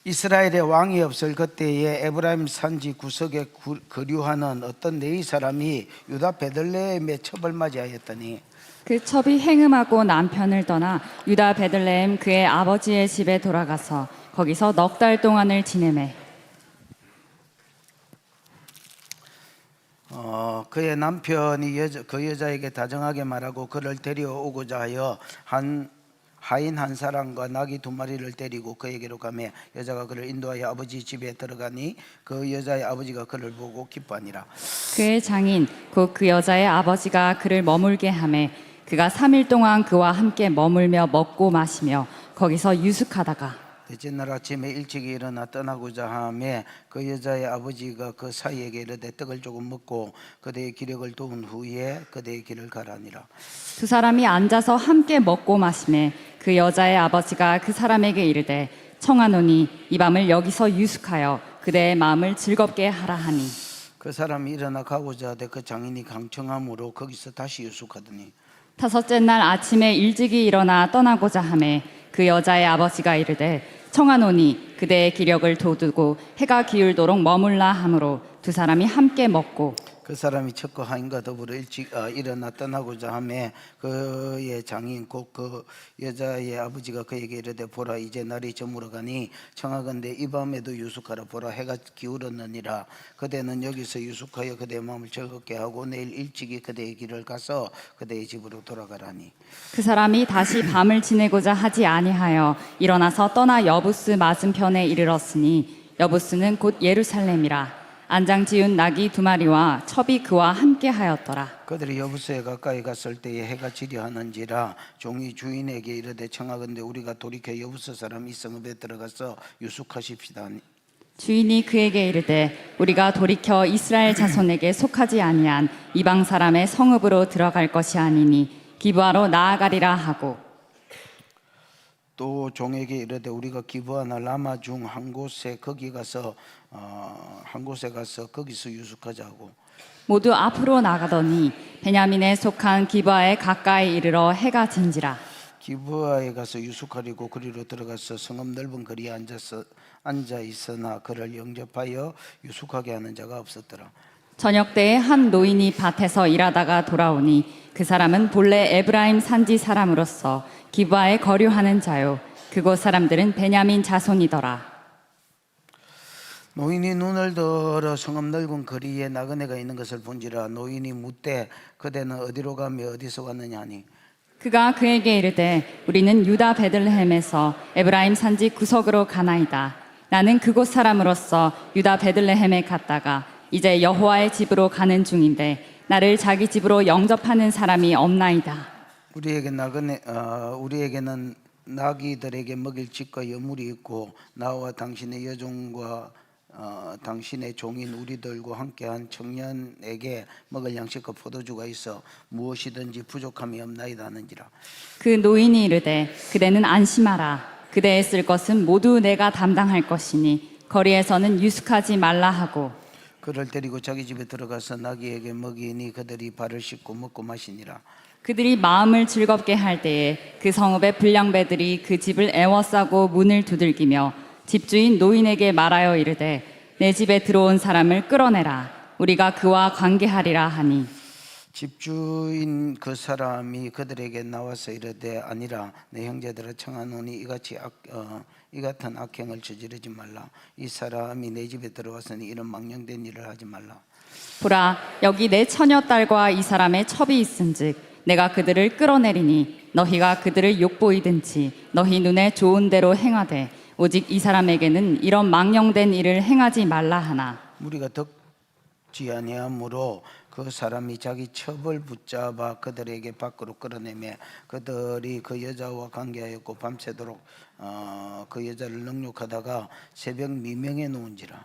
이스라엘에 왕이 없을 그때에 에브라임 산지 구석에 거류하는 어떤 네이 사람이 유다 베들레헴에 첩을 맞이하였더니 그 첩이 행음하고 남편을 떠나 유다 베들레헴 그의 아버지의 집에 돌아가서 거기서 넉 달 동안을 지내매 그의 남편이 그 여자에게 다정하게 말하고 그를 데려오고자 하여 하인 한 사람과 나귀 2마리를 데리고 그에게로 가매 여자가 그를 인도하여 아버지 집에 들어가니 그 여자의 아버지가 그를 보고 기뻐하니라. 그의 장인 곧 그 여자의 아버지가 그를 머물게 하매 그가 3일 동안 그와 함께 머물며 먹고 마시며 거기서 유숙하다가 넷째 날 아침에 일찍 일어나 떠나고자 하매 그 여자의 아버지가 그 사이에게 이르되 떡을 조금 먹고 그대의 기력을 도운 후에 그대의 길을 가라니라. 두 사람이 앉아서 함께 먹고 마시매 그 여자의 아버지가 그 사람에게 이르되 청하노니 이 밤을 여기서 유숙하여 그대의 마음을 즐겁게 하라 하니 그 사람이 일어나 가고자 하되 그 장인이 강청함으로 거기서 다시 유숙하더니 5째 날 아침에 일찍이 일어나 떠나고자 하매 그 여자의 아버지가 이르되 청하노니 그대의 기력을 돋우고 해가 기울도록 머물라 하므로 두 사람이 함께 먹고 그 사람이 첩과 하인과 더불어 일찍 일어나 떠나고자 하매 그의 장인 곧 그 여자의 아버지가 그에게 이르되 보라 이제 날이 저물어 가니 청하건대 이 밤에도 유숙하라. 보라 해가 기울었느니라. 그대는 여기서 유숙하여 그대의 마음을 즐겁게 하고 내일 일찍이 그대의 길을 가서 그대의 집으로 돌아가라니. 그 사람이 다시 밤을 지내고자 하지 아니하여 일어나서 떠나 여부스 맞은편에 이르렀으니 여부스는 곧 예루살렘이라. 안장 지은 나귀 2마리와 첩이 그와 함께 하였더라. 그들이 여부스에 가까이 갔을 때에 해가 지려하는지라 종이 주인에게 이르되 청하건대 우리가 돌이켜 여부스 사람 이 성읍에 들어가서 유숙하십시다. 주인이 그에게 이르되 우리가 돌이켜 이스라엘 자손에게 속하지 아니한 이방 사람의 성읍으로 들어갈 것이 아니니 기브아로 나아가리라 하고 또 종에게 이르되 우리가 기브아나 라마 중 한 곳에 가서 거기서 유숙하자고. 모두 앞으로 나가더니 베냐민에 속한 기브아에 가까이 이르러 해가 진지라. 기브아에 가서 유숙하려고 그리로 들어가서 성읍 넓은 거리에 앉아 있으나 그를 영접하여 유숙하게 하는 자가 없었더라. 저녁 때에 한 노인이 밭에서 일하다가 돌아오니 그 사람은 본래 에브라임 산지 사람으로서 기브아에 거류하는 자요 그곳 사람들은 베냐민 자손이더라. 노인이 눈을 들어 성읍 넓은 거리에 나그네가 있는 것을 본지라. 노인이 묻되 그대는 어디로 가며 어디서 왔느냐 하니 그가 그에게 이르되 우리는 유다 베들레헴에서 에브라임 산지 구석으로 가나이다. 나는 그곳 사람으로서 유다 베들레헴에 갔다가 이제 여호와의 집으로 가는 중인데 나를 자기 집으로 영접하는 사람이 없나이다. 우리에게는 나귀들에게 먹일 집과 여물이 있고 나와 당신의 여종과 당신의 종인 우리들과 함께한 청년에게 먹을 양식과 포도주가 있어 무엇이든지 부족함이 없나이다 하는지라. 그 노인이 이르되 그대는 안심하라. 그대의 쓸 것은 모두 내가 담당할 것이니 거리에서는 유숙하지 말라 하고 그를 데리고 자기 집에 들어가서 나귀에게 먹이니 그들이 발을 씻고 먹고 마시니라. 그들이 마음을 즐겁게 할 때에 그 성읍의 불량배들이 그 집을 애워싸고 문을 두들기며 집주인 노인에게 말하여 이르되 내 집에 들어온 사람을 끌어내라. 우리가 그와 관계하리라 하니 집주인 그 사람이 그들에게 나와서 이르되 아니라 내 형제들아 청하노니 이 같은 악행을 저지르지 말라. 이 사람이 내 집에 들어왔으니 이런 망령된 일을 하지 말라. 보라 여기 내 처녀딸과 이 사람의 첩이 있은즉 내가 그들을 끌어내리니 너희가 그들을 욕보이든지 너희 눈에 좋은 대로 행하되 오직 이 사람에게는 이런 망령된 일을 행하지 말라 하나. 우리가 덕지 아니하므로 그 사람이 자기 첩을 붙잡아 그들에게 밖으로 끌어내며 그들이 그 여자와 관계하였고 밤새도록 그 여자를 능욕하다가 새벽 미명에 놓은지라.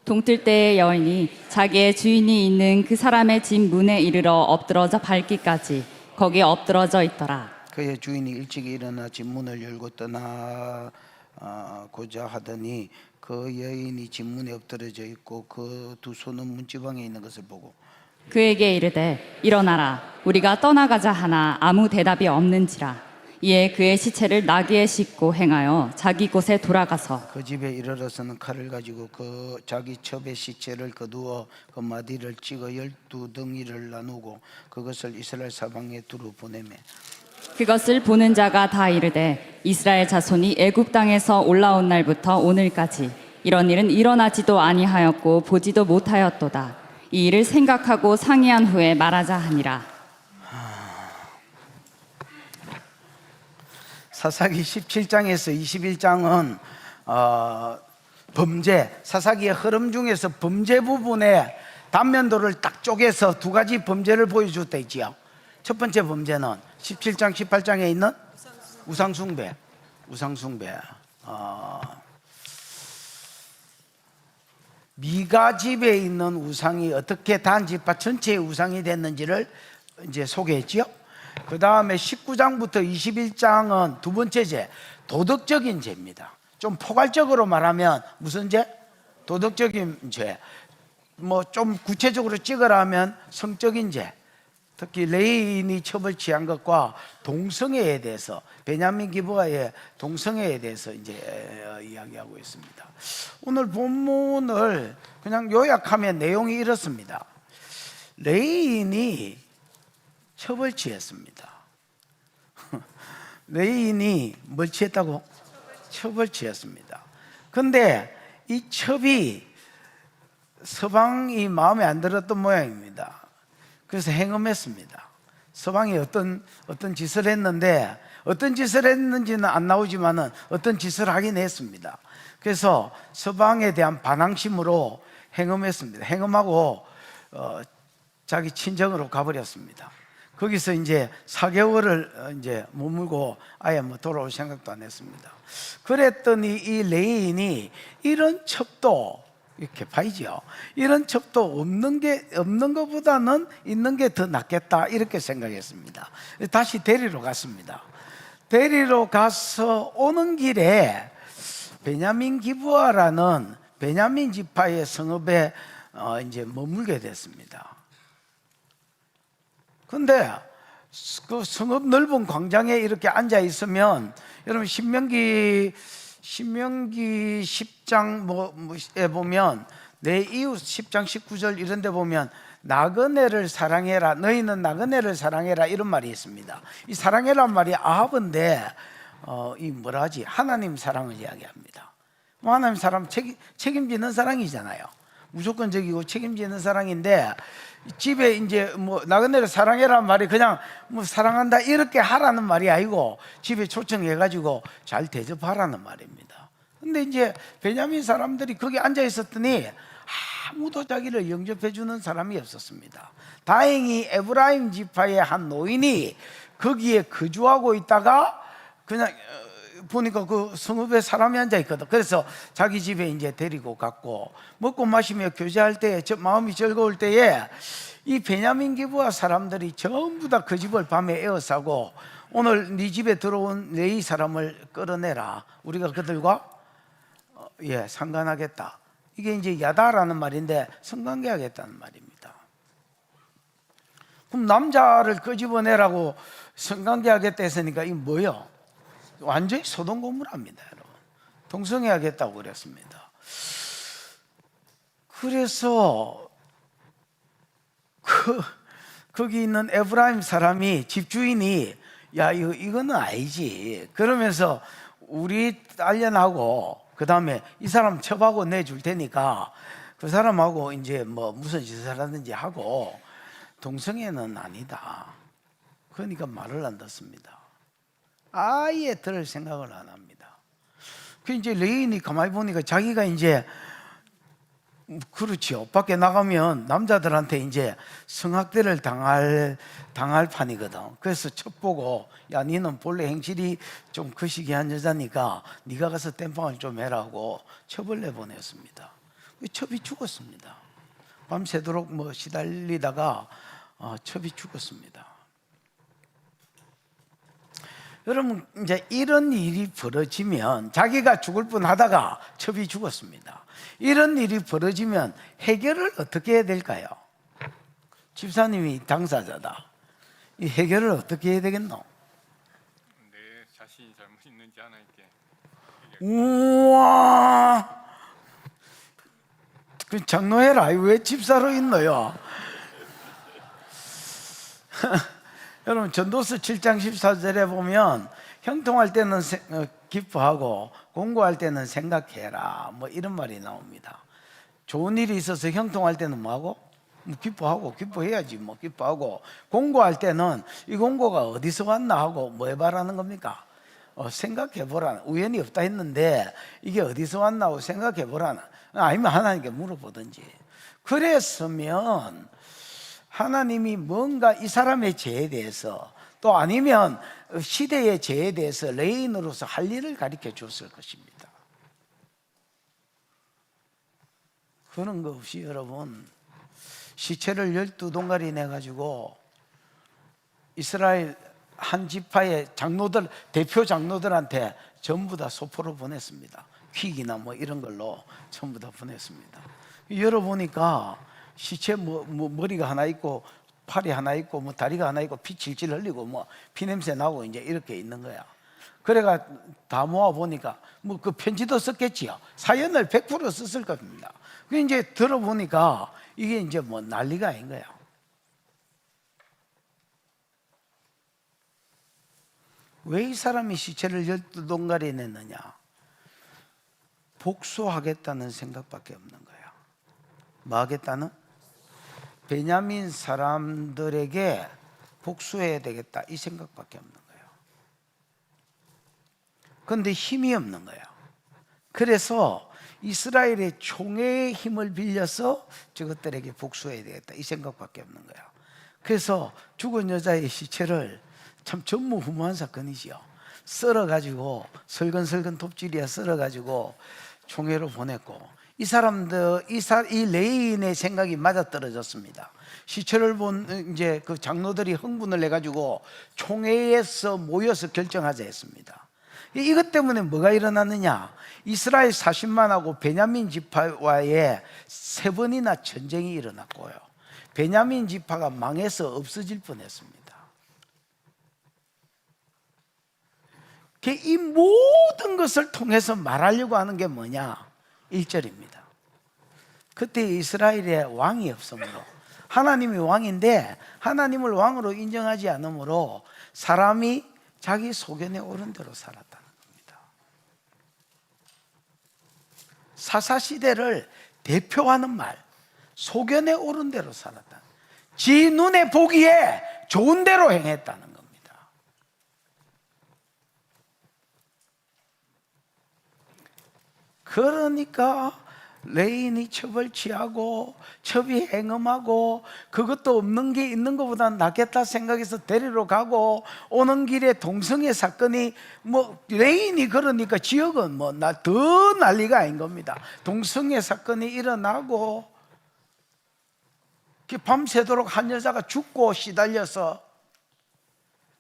동틀 때의 여인이 자기의 주인이 있는 그 사람의 집 문에 이르러 엎드러져 밟기까지 거기에 엎드러져 있더라. 그의 주인이 일찍 일어나 집 문을 열고 떠나고자 하더니 그 여인이 집 문에 엎드러져 있고 그 두 손은 문지방에 있는 것을 보고 그에게 이르되 일어나라. 우리가 떠나가자 하나 아무 대답이 없는지라. 이에 그의 시체를 나귀에 싣고 행하여 자기 곳에 돌아가서 그 집에 이르러서는 칼을 가지고 그 자기 첩의 시체를 거두어 그 마디를 찍어 12덩이를 나누고 그것을 이스라엘 사방에 두루 보내매 그것을 보는 자가 다 이르되 이스라엘 자손이 애굽 땅에서 올라온 날부터 오늘까지 이런 일은 일어나지도 아니하였고 보지도 못하였도다. 이 일을 생각하고 상의한 후에 말하자 하니라. 사사기 17장에서 21장은 범죄, 사사기의 흐름 중에서 범죄 부분에 단면도를 딱 쪼개서 두 가지 범죄를 보여줬다 있지요. 첫 번째 범죄는 17장, 18장에 있는 우상숭배. 미가 집에 있는 우상이 어떻게 단 지파 전체의 우상이 됐는지를 이제 소개했지요. 그 다음에 19장부터 21장은 두 번째 죄, 도덕적인 죄입니다. 좀 포괄적으로 말하면 무슨 죄? 도덕적인 죄. 뭐 좀 구체적으로 찍으라면 성적인 죄. 특히 레인이 첩을 취한 것과 동성애에 대해서, 베냐민 기브아의 동성애에 대해서 이제 이야기하고 있습니다. 오늘 본문을 그냥 요약하면 내용이 이렇습니다. 레인이 첩을 취했습니다. 레인이 뭘 취했다고? 첩을 취했습니다. 근데 이 첩이 서방이 마음에 안 들었던 모양입니다. 그래서 행음했습니다. 서방이 어떤 짓을 했는데, 어떤 짓을 했는지는 안 나오지만은 어떤 짓을 하긴 했습니다. 그래서 서방에 대한 반항심으로 행음했습니다. 행음하고 자기 친정으로 가버렸습니다. 거기서 이제 4개월을 이제 머물고 아예 뭐 돌아올 생각도 안 했습니다. 그랬더니 이 레인이 이런 첩도 이렇게 파이죠. 이런 첩도 없는 것보다는 있는 게 더 낫겠다 이렇게 생각했습니다. 다시 데리러 갔습니다. 데리러 가서 오는 길에 베냐민 기브아라는 베냐민 지파의 성읍에 이제 머물게 됐습니다. 근데 그 성읍 넓은 광장에 이렇게 앉아 있으면 여러분 신명기 10장에 보면 내 이웃 10장 19절 이런 데 보면 나그네를 사랑해라, 너희는 나그네를 사랑해라 이런 말이 있습니다. 이 사랑해란 말이 아합인데 이 뭐라 하지? 하나님 사랑을 이야기합니다. 뭐 하나님 사랑 책임지는 사랑이잖아요. 무조건적이고 책임지는 사랑인데 집에 이제 뭐 나그네를 사랑해라는 말이 그냥 뭐 사랑한다 이렇게 하라는 말이 아니고 집에 초청해가지고 잘 대접하라는 말입니다. 근데 이제 베냐민 사람들이 거기 앉아 있었더니 아무도 자기를 영접해 주는 사람이 없었습니다. 다행히 에브라임 지파의 한 노인이 거기에 거주하고 있다가 그냥 보니까 그 성읍에 사람이 앉아 있거든. 그래서 자기 집에 이제 데리고 갔고 먹고 마시며 교제할 때에 마음이 즐거울 때에 이 베냐민 기브아 사람들이 전부 다 그 집을 밤에 에워싸고 오늘 네 집에 들어온 네 사람을 끌어내라. 우리가 그들과 상관하겠다. 이게 이제 야다라는 말인데 성관계하겠다는 말입니다. 그럼 남자를 끄집어내라고 성관계하겠다 했으니까 이게 뭐예요? 완전히 소동고물합니다, 여러분. 동성애하겠다고 그랬습니다. 그래서 거기 있는 에브라임 사람이 집주인이 야 이거는 아니지. 그러면서 우리 딸려나고 그 다음에 이 사람 첩하고 내줄 테니까 그 사람하고 이제 뭐 무슨 짓을 하든지 하고 동성애는 아니다. 그러니까 말을 안 듣습니다. 아예 들을 생각을 안 합니다. 그 이제 레인이 가만히 보니까 자기가 이제 그렇죠. 밖에 나가면 남자들한테 이제 성학대를 당할 판이거든. 그래서 첩 보고 야 니는 본래 행실이 좀 거시기한 여자니까 네가 가서 땜빵을 좀 해라고 첩을 내보냈습니다. 첩이 죽었습니다. 밤새도록 뭐 시달리다가 첩이 죽었습니다. 여러분 이제 이런 일이 벌어지면 자기가 죽을 뻔하다가 첩이 죽었습니다. 이런 일이 벌어지면 해결을 어떻게 해야 될까요? 집사님이 당사자다. 이 해결을 어떻게 해야 되겠노? 네, 우와, 그 장로해라. 왜 집사로 있노요? 여러분, 전도서 7장 14절에 보면 형통할 때는 기뻐하고 공고할 때는 생각해라, 뭐 이런 말이 나옵니다. 좋은 일이 있어서 형통할 때는 뭐하고? 기뻐하고, 기뻐해야지 뭐. 기뻐하고, 공고할 때는 이 공고가 어디서 왔나 하고 뭐 해봐라는 겁니까? 생각해보라. 우연히 없다 했는데 이게 어디서 왔나 하고 생각해보라. 아니면 하나님께 물어보든지. 그랬으면 하나님이 뭔가 이 사람의 죄에 대해서, 또 아니면 시대의 죄에 대해서 레인으로서 할 일을 가르쳐 줬을 것입니다. 그런 거 없이 여러분, 시체를 12동가리 내가지고 이스라엘 한 지파의 장로들, 대표 장로들한테 전부 다 소포로 보냈습니다. 퀵이나 뭐 이런 걸로 전부 다 보냈습니다. 열어보니까 시체 머리가 하나 있고 팔이 하나 있고 뭐 다리가 하나 있고 피 질질 흘리고 뭐 피냄새 나고 이제 이렇게 있는 거야. 그래가 다 모아 보니까 뭐 그 편지도 썼겠지요. 사연을 100% 썼을 겁니다. 그 이제 들어보니까 이게 이제 뭐 난리가 아닌 거야. 왜 이 사람이 시체를 12동가리 냈느냐? 복수하겠다는 생각밖에 없는 거야. 뭐 하겠다는? 베냐민 사람들에게 복수해야 되겠다, 이 생각밖에 없는 거예요. 그런데 힘이 없는 거예요. 그래서 이스라엘의 총회의 힘을 빌려서 저것들에게 복수해야 되겠다, 이 생각밖에 없는 거예요. 그래서 죽은 여자의 시체를, 참 전무후무한 사건이지요. 썰어가지고, 설근설근 톱질이야 썰어가지고 총회로 보냈고, 이 사람들, 이 레인의 생각이 맞아떨어졌습니다. 시체를 본 이제 그 장로들이 흥분을 해가지고 총회에서 모여서 결정하자 했습니다. 이것 때문에 뭐가 일어났느냐? 이스라엘 40만하고 베냐민 지파와의 3번이나 전쟁이 일어났고요. 베냐민 지파가 망해서 없어질 뻔했습니다. 이 모든 것을 통해서 말하려고 하는 게 뭐냐? 1절입니다. 그때 이스라엘에 왕이 없으므로, 하나님이 왕인데 하나님을 왕으로 인정하지 않으므로 사람이 자기 소견에 오른 대로 살았다는 겁니다. 사사시대를 대표하는 말, 소견에 오른 대로 살았다. 지 눈에 보기에 좋은 대로 행했다는 겁니다. 그러니까 레인이 첩을 취하고 첩이 행음하고, 그것도 없는 게 있는 것보다 낫겠다 생각해서 데리러 가고, 오는 길에 동성애 사건이, 뭐 레인이 그러니까 지역은 뭐 더 난리가 아닌 겁니다. 동성애 사건이 일어나고, 밤새도록 한 여자가 죽고 시달려서,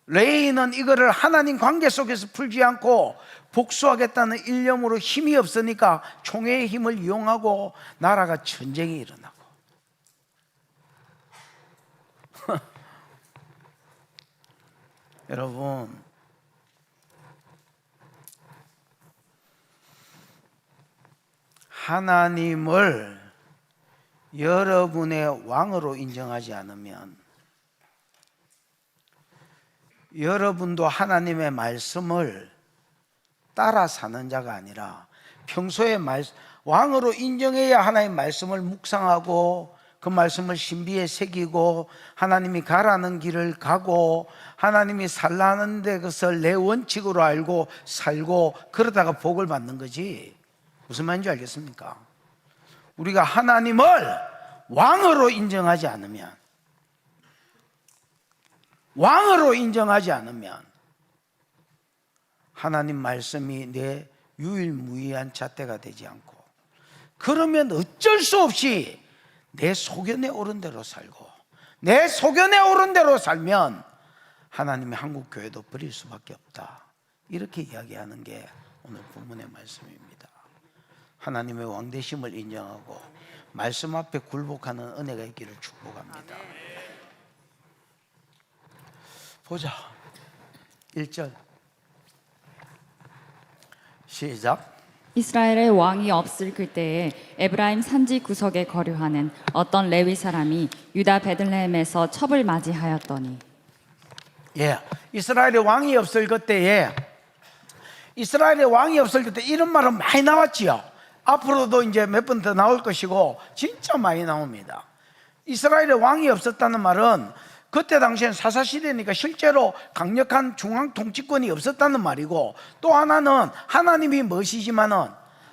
레인은 이거를 하나님 관계 속에서 풀지 않고 복수하겠다는 일념으로 힘이 없으니까 총회의 힘을 이용하고 나라가 전쟁이 일어나고. 여러분, 하나님을 여러분의 왕으로 인정하지 않으면 여러분도 하나님의 말씀을 따라 사는 자가 아니라, 평소에 왕으로 인정해야 하나님의 말씀을 묵상하고 그 말씀을 신비에 새기고 하나님이 가라는 길을 가고 하나님이 살라는 데 그것을 내 원칙으로 알고 살고, 그러다가 복을 받는 거지. 무슨 말인지 알겠습니까? 우리가 하나님을 왕으로 인정하지 않으면, 왕으로 인정하지 않으면 하나님 말씀이 내 유일무이한 잣대가 되지 않고, 그러면 어쩔 수 없이 내 소견에 오른 대로 살고, 내 소견에 오른 대로 살면 하나님의 한국교회도 버릴 수밖에 없다, 이렇게 이야기하는 게 오늘 본문의 말씀입니다. 하나님의 왕되심을 인정하고 말씀 앞에 굴복하는 은혜가 있기를 축복합니다. 보자, 1절. 시작. 이스라엘의 왕이 없을 그때에 에브라임 산지 구석에 거류하는 어떤 레위 사람이 유다 베들레헴에서 첩을 맞이하였더니 예, 이스라엘의 왕이 없을 그때에 이스라엘의 왕이 없을 그때 이런 말은 많이 나왔지요. 앞으로도 이제 몇 번 더 나올 것이고 진짜 많이 나옵니다. 이스라엘의 왕이 없었다는 말은 그때 당시엔 사사시대니까 실제로 강력한 중앙 통치권이 없었다는 말이고, 또 하나는 하나님이 멋이지만은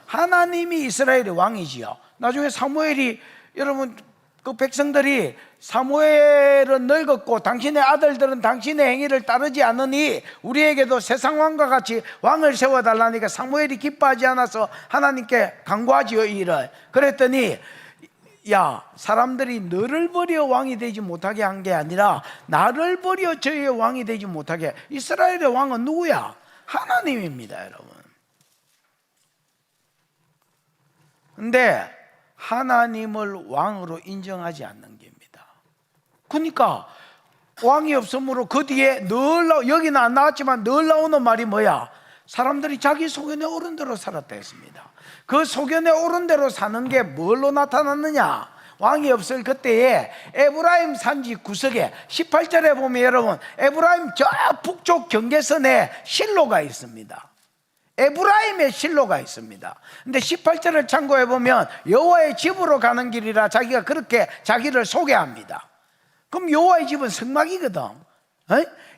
하나님이 이스라엘의 왕이지요. 나중에 사무엘이, 여러분 그 백성들이 사무엘은 늙었고 당신의 아들들은 당신의 행위를 따르지 않으니 우리에게도 세상 왕과 같이 왕을 세워달라니까 사무엘이 기뻐하지 않아서 하나님께 간구하지요, 이 일을. 그랬더니 야, 사람들이 너를 버려 왕이 되지 못하게 한 게 아니라 나를 버려 저의 왕이 되지 못하게. 이스라엘의 왕은 누구야? 하나님입니다, 여러분. 근데 하나님을 왕으로 인정하지 않는 겁니다. 그러니까 왕이 없으므로 그 뒤에 여기는 안 나왔지만 늘 나오는 말이 뭐야? 사람들이 자기 소견에 오른 대로 살았다 했습니다. 그 소견에 오른 대로 사는 게 뭘로 나타났느냐? 왕이 없을 그때에 에브라임 산지 구석에 18절에 보면 여러분, 에브라임 저 북쪽 경계선에 실로가 있습니다. 에브라임의 실로가 있습니다. 근데 18절을 참고해 보면 여호와의 집으로 가는 길이라 자기가 그렇게 자기를 소개합니다. 그럼 여호와의 집은 성막이거든.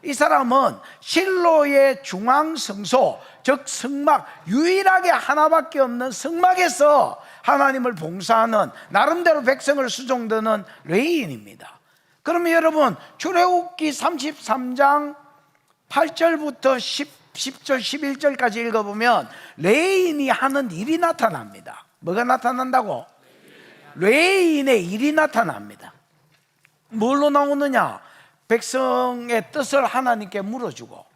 이 사람은 실로의 중앙 성소, 즉 성막, 유일하게 하나밖에 없는 성막에서 하나님을 봉사하는, 나름대로 백성을 수종드는 레위인입니다. 그러면 여러분, 출애굽기 33장 8절부터 10절 11절까지 읽어보면 레위인이 하는 일이 나타납니다. 뭐가 나타난다고? 레위인의 일이 나타납니다. 뭘로 나오느냐? 백성의 뜻을 하나님께 물어주고,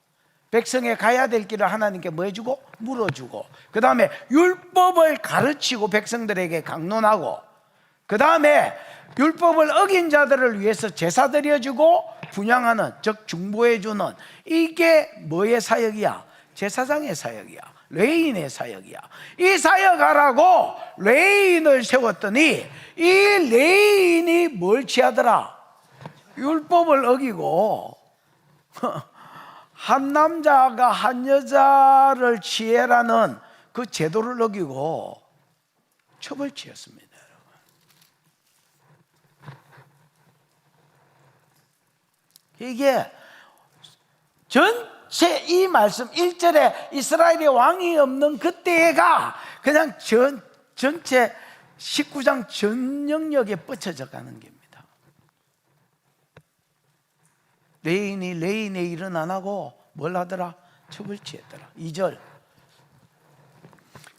백성의 가야 될 길을 하나님께 뭐 해주고? 물어주고, 그 다음에 율법을 가르치고 백성들에게 강론하고, 그 다음에 율법을 어긴 자들을 위해서 제사 드려주고 분양하는, 즉 중보해주는, 이게 뭐의 사역이야? 제사장의 사역이야. 레위인의 사역이야. 이 사역하라고 레위인을 세웠더니 이 레위인이 뭘 취하더라? 율법을 어기고 한 남자가 한 여자를 취해라는 그 제도를 어기고 첩을 취했습니다, 여러분. 이게 전체 이 말씀 1절에 이스라엘의 왕이 없는 그때가 그냥 전체 19장 전 영역에 뻗쳐져 가는 겁니다. 레인이 레인의 일은 안 하고 뭘 하더라? 첩을 취했더라. 2절.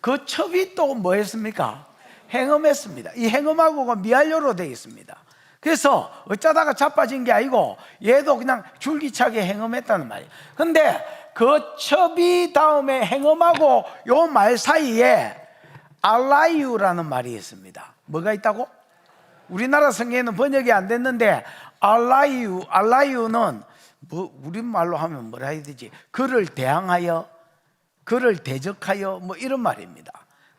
그 첩이 또 뭐 했습니까? 행음했습니다. 이 행음하고가 미알료로 되어 있습니다. 그래서 어쩌다가 자빠진 게 아니고 얘도 그냥 줄기차게 행음했다는 말이에요. 근데 그 첩이 다음에 행음하고 요 말 사이에 알라이유라는 말이 있습니다. 뭐가 있다고? 우리나라 성경에는 번역이 안 됐는데 알라이유는 뭐 우리말로 하면 뭐라 해야 되지? 그를 대항하여, 그를 대적하여, 뭐 이런 말입니다.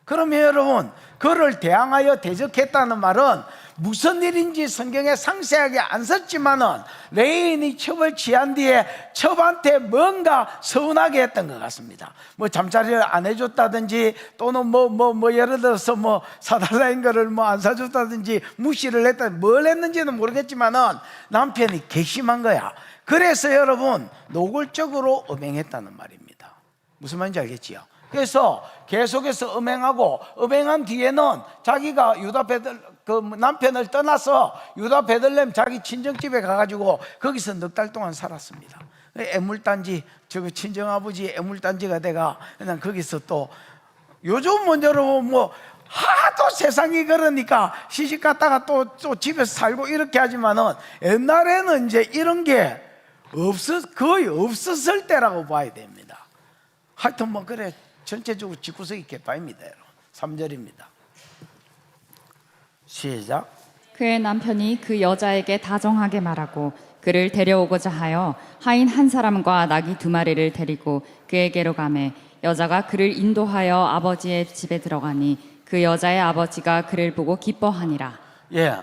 그러면 여러분, 그를 대항하여 대적했다는 말은 무슨 일인지 성경에 상세하게 안 썼지만은 레인이 첩을 취한 뒤에 첩한테 뭔가 서운하게 했던 것 같습니다. 뭐 잠자리를 안 해줬다든지, 또는 뭐 예를 들어서 뭐 사달라는 거를 뭐 안 사줬다든지, 무시를 했다, 뭘 했는지는 모르겠지만은 남편이 괘씸한 거야. 그래서 여러분, 노골적으로 음행했다는 말입니다. 무슨 말인지 알겠지요? 그래서 계속해서 음행하고, 음행한 뒤에는 자기가 그 남편을 떠나서 유다 베들레헴 자기 친정집에 가가지고 거기서 넉 달 동안 살았습니다. 애물단지, 저 친정아버지 애물단지가 돼가 그냥 거기서 또, 요즘은 여러분 뭐 하도 세상이 그러니까 시집 갔다가 또 집에서 살고 이렇게 하지만은 옛날에는 이제 이런 게 거의 없었을 때라고 봐야 됩니다. 하여튼 뭐 그래, 전체적으로 집구석이 개파입니다, 여러분. 3절입니다. 시작. 그의 남편이 그 여자에게 다정하게 말하고 그를 데려오고자 하여 하인 한 사람과 나귀 2마리를 데리고 그에게로 가매 여자가 그를 인도하여 아버지의 집에 들어가니 그 여자의 아버지가 그를 보고 기뻐하니라. 예,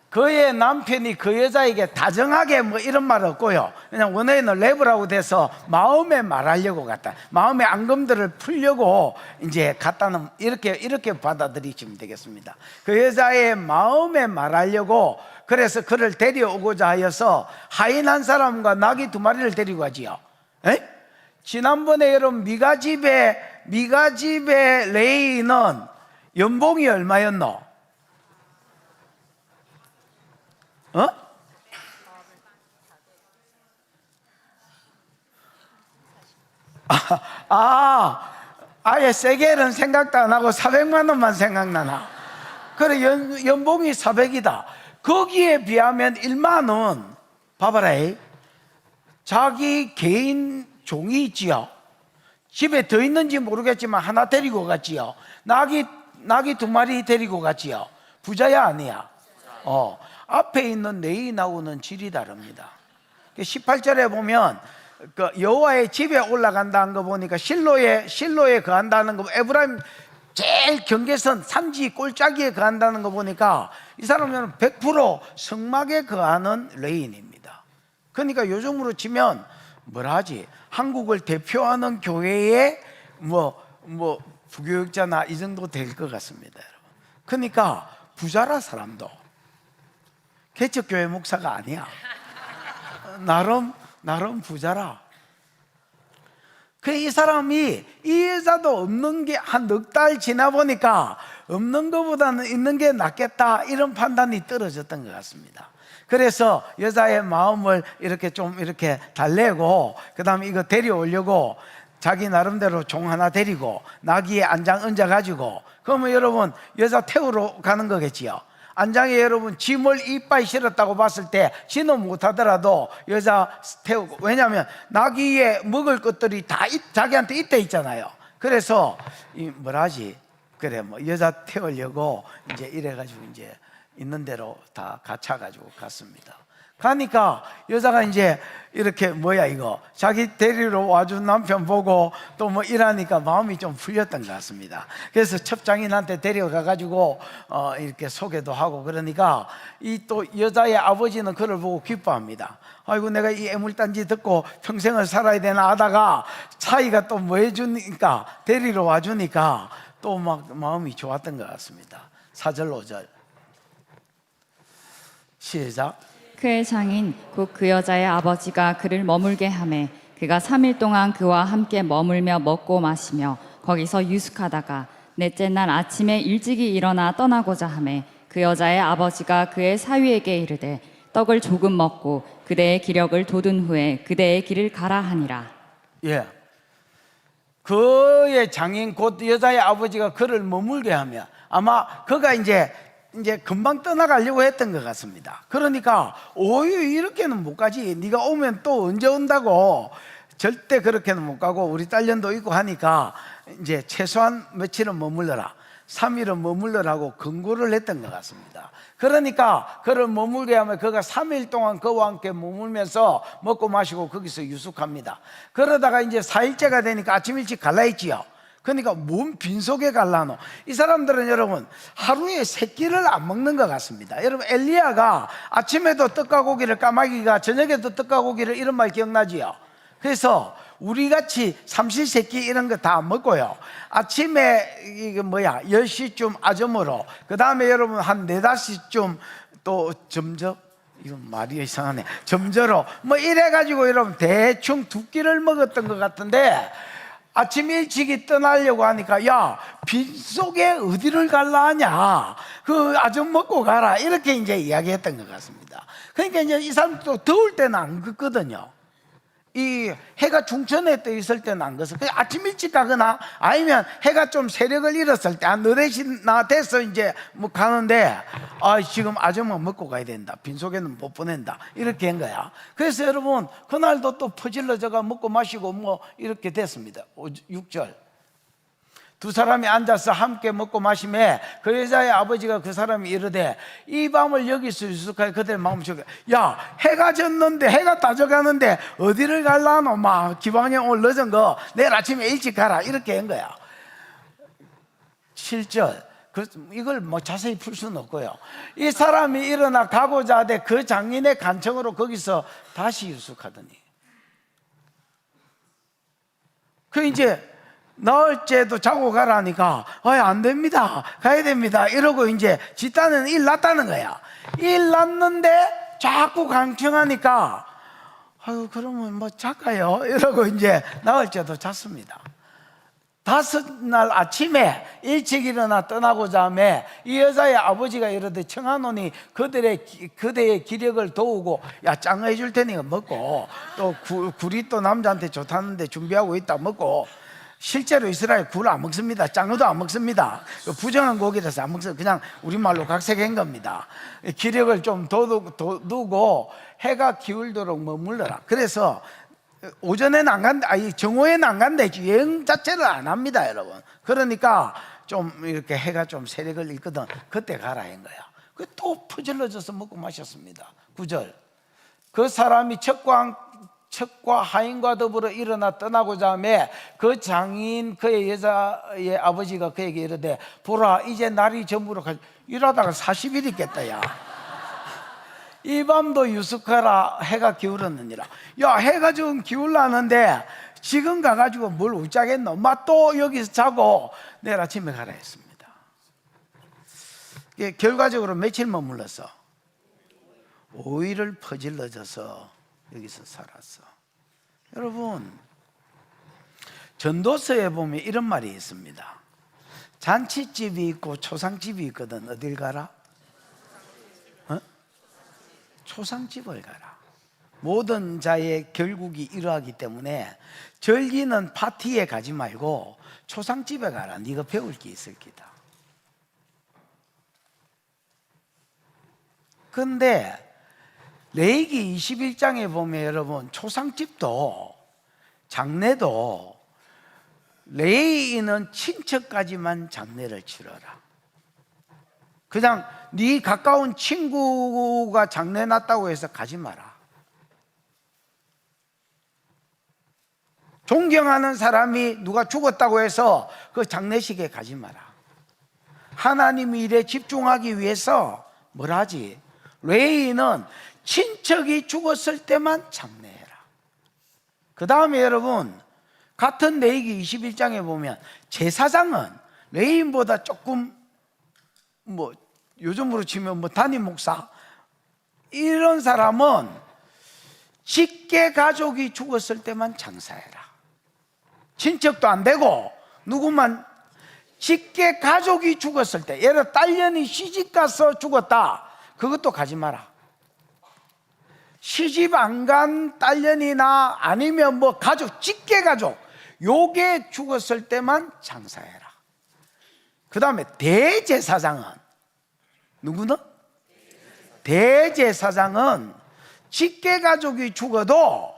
그의 남편이 그 여자에게 다정하게 뭐 이런 말 없고요. 그냥 원어에는 랩이라고 돼서 마음에 말하려고 갔다. 마음의 앙금들을 풀려고 이제 갔다는 이렇게 받아들이시면 되겠습니다. 그 여자의 마음에 말하려고 그래서 그를 데려오고자 하여서 하인 한 사람과 나귀 2마리를 데리고 가지요. 에? 지난번에 여러분 미가 집에 레이는 연봉이 얼마였노? 어? 아예 세겔은 생각도 안 하고 400만 원만 생각나나? 그래, 연봉이 400이다. 거기에 비하면 1만 원. 봐봐라. 자기 개인 종이 있지요. 집에 더 있는지 모르겠지만 하나 데리고 갔지요. 나귀 2마리 데리고 갔지요. 부자야 아니야? 앞에 있는 레이나하고는 질이 다릅니다. 18절에 보면 그 여호와의 집에 올라간다는 거 보니까 실로에 거한다는 거, 에브라임 제일 경계선 산지 꼴짜기에 거한다는 거 보니까 이 사람은 100% 성막에 거하는 레인입니다. 그러니까 요즘으로 치면 뭐라 하지? 한국을 대표하는 교회의 부교육자나 이 정도 될 것 같습니다, 여러분. 그러니까 부자라 사람도 개척교회 목사가 아니야. 나름 부자라. 이 사람이 이 여자도 없는 게 한 넉 달 지나 보니까 없는 것보다는 있는 게 낫겠다, 이런 판단이 떨어졌던 것 같습니다. 그래서 여자의 마음을 이렇게 달래고, 그 다음에 이거 데려오려고 자기 나름대로 종 하나 데리고 나귀에 안장 얹어가지고, 그러면 여러분 여자 태우러 가는 거겠지요. 안장에 여러분 짐을 이빨 실었다고 봤을 때 지는 못하더라도 여자 태우고, 왜냐하면 나귀에 먹을 것들이 다 자기한테 있대 있잖아요. 그래서 여자 태우려고 이제 이래가지고 이제 있는 대로 다 갖춰가지고 갔습니다. 가니까 여자가 이제 이렇게 자기 데리러 와준 남편 보고 또 일하니까 마음이 좀 풀렸던 것 같습니다. 그래서 첩장인한테 데려가가지고 이렇게 소개도 하고, 그러니까 이 또 여자의 아버지는 그를 보고 기뻐합니다. 아이고, 내가 이 애물단지 듣고 평생을 살아야 되나 하다가 사이가 또 해주니까, 데리러 와주니까 또 마음이 좋았던 것 같습니다. 4절 5절 시작. 그의 장인 곧 그 여자의 아버지가 그를 머물게 하매 그가 3일 동안 그와 함께 머물며 먹고 마시며 거기서 유숙하다가 넷째 날 아침에 일찍이 일어나 떠나고자 하매 그 여자의 아버지가 그의 사위에게 이르되 떡을 조금 먹고 그대의 기력을 돋은 후에 그대의 길을 가라 하니라. 예, 그의 장인 곧 여자의 아버지가 그를 머물게 하며, 아마 그가 이제 금방 떠나가려고 했던 것 같습니다. 그러니까 이렇게는 못 가지, 네가 오면 또 언제 온다고, 절대 그렇게는 못 가고 우리 딸년도 있고 하니까 이제 최소한 며칠은 머물러라, 3일은 머물러라고 권고를 했던 것 같습니다. 그러니까 그를 머물게 하면 그가 3일 동안 그와 함께 머물면서 먹고 마시고 거기서 유숙합니다. 그러다가 이제 4일째가 되니까 아침 일찍 갈라 했지요. 그러니까 몸 빈속에 갈라노. 이 사람들은 여러분 하루에 3끼를 안 먹는 것 같습니다. 여러분 엘리야가 아침에도 떡과 고기를, 까마귀가 저녁에도 떡과 고기를, 이런 말 기억나지요? 그래서 우리같이 삼시세끼 이런 거 다 안 먹고요, 아침에 10시쯤 아점으로, 그 다음에 여러분 한 4, 5시쯤 또 점저, 이건 말이 이상하네, 점저로 이래가지고 여러분 대충 2끼를 먹었던 것 같은데, 아침 일찍이 떠나려고 하니까 야, 빈속에 어디를 갈라 하냐, 그 아점 먹고 가라, 이렇게 이제 이야기했던 것 같습니다. 그러니까 이제 이 사람도 더울 때는 안 걷거든요. 이 해가 중천에 떠 있을 때는 안 걷어. 아침 일찍 가거나 아니면 해가 좀 세력을 잃었을 때 한 4시나 돼서 이제 가는데, 지금 아점은 먹고 가야 된다, 빈속에는 못 보낸다, 이렇게 한 거야. 그래서 여러분 그날도 또 퍼질러져가 먹고 마시고 이렇게 됐습니다. 6절. 두 사람이 앉아서 함께 먹고 마시매 그 여자의 아버지가 그 사람이 이르되 이 밤을 여기서 유숙하여 그들의 마음을 죽여. 야, 해가 졌는데, 해가 다 져가는데 어디를 갈라노? 막 기왕에 오늘 늦은 거 내일 아침에 일찍 가라, 이렇게 한 거야. 7절. 이걸 뭐 자세히 풀 수는 없고요. 이 사람이 일어나 가고자 하되 그 장인의 간청으로 거기서 다시 유숙하더니, 그 이제 나흘째도 자고 가라니까 안 됩니다, 가야 됩니다 이러고 이제 집단은 일 났다는 거야. 일 났는데 자꾸 강청하니까 아유 그러면 뭐 잘까요 이러고 이제 나흘째도 잤습니다. 다섯 날 아침에 일찍 일어나 떠나고자 하매 이 여자의 아버지가 이르되 청하노니 그대의 기력을 도우고, 야 짱 해줄 테니까 먹고, 또 굴이 또 남자한테 좋다는데 준비하고 있다, 먹고. 실제로 이스라엘 굴 안 먹습니다. 짱어도 안 먹습니다. 부정한 고기라서 안 먹어요. 그냥 우리말로 각색한 겁니다. 기력을 좀 두고 해가 기울도록 머물러라. 그래서 오전에는 안 간다, 정오에는 안 간다, 여행 자체를 안 합니다, 여러분. 그러니까 좀 이렇게 해가 좀 세력을 잃거든, 그때 가라 한 거야. 그 또 퍼질러져서 먹고 마셨습니다. 9절. 그 사람이 척과 하인과 더불어 일어나 떠나고자 하매 그 장인 그의 여자의 아버지가 그에게 이르되 보라, 이제 날이 저물어 가. 일하다가 40일 있겠다, 야. 이 밤도 유숙하라, 해가 기울었느니라. 야, 해가 좀 기울라는데 지금 가가지고 뭘 웃자겠노? 또 여기서 자고 내일 아침에 가라 했습니다. 결과적으로 며칠 머물렀어? 5일을 퍼질러져서 여기서 살았어. 여러분, 전도서에 보면 이런 말이 있습니다. 잔치집이 있고 초상집이 있거든. 어딜 가라? 초상집을 가라. 모든 자의 결국이 이러하기 때문에 절기는 파티에 가지 말고 초상집에 가라. 네가 배울 게 있을 기다. 근데 레위기 21장에 보면 여러분, 초상집도 장례도 레위인은 친척까지만 장례를 치러라. 그냥 네 가까운 친구가 장례 났다고 해서 가지 마라. 존경하는 사람이 누가 죽었다고 해서 그 장례식에 가지 마라. 하나님 일에 집중하기 위해서 뭘 하지? 레위인은 친척이 죽었을 때만 장례해라. 그 다음에 여러분, 같은 레위기 21장에 보면 제사장은 레위인보다 조금 요즘으로 치면 담임 목사 이런 사람은 직계 가족이 죽었을 때만 장사해라. 친척도 안 되고 누구만 직계 가족이 죽었을 때, 예를 들어 딸년이 시집가서 죽었다, 그것도 가지 마라. 시집 안 간 딸년이나 아니면 가족, 직계 가족 요게 죽었을 때만 장사해라. 그 다음에 대제사장은 누구는? 대제사장은 직계 가족이 죽어도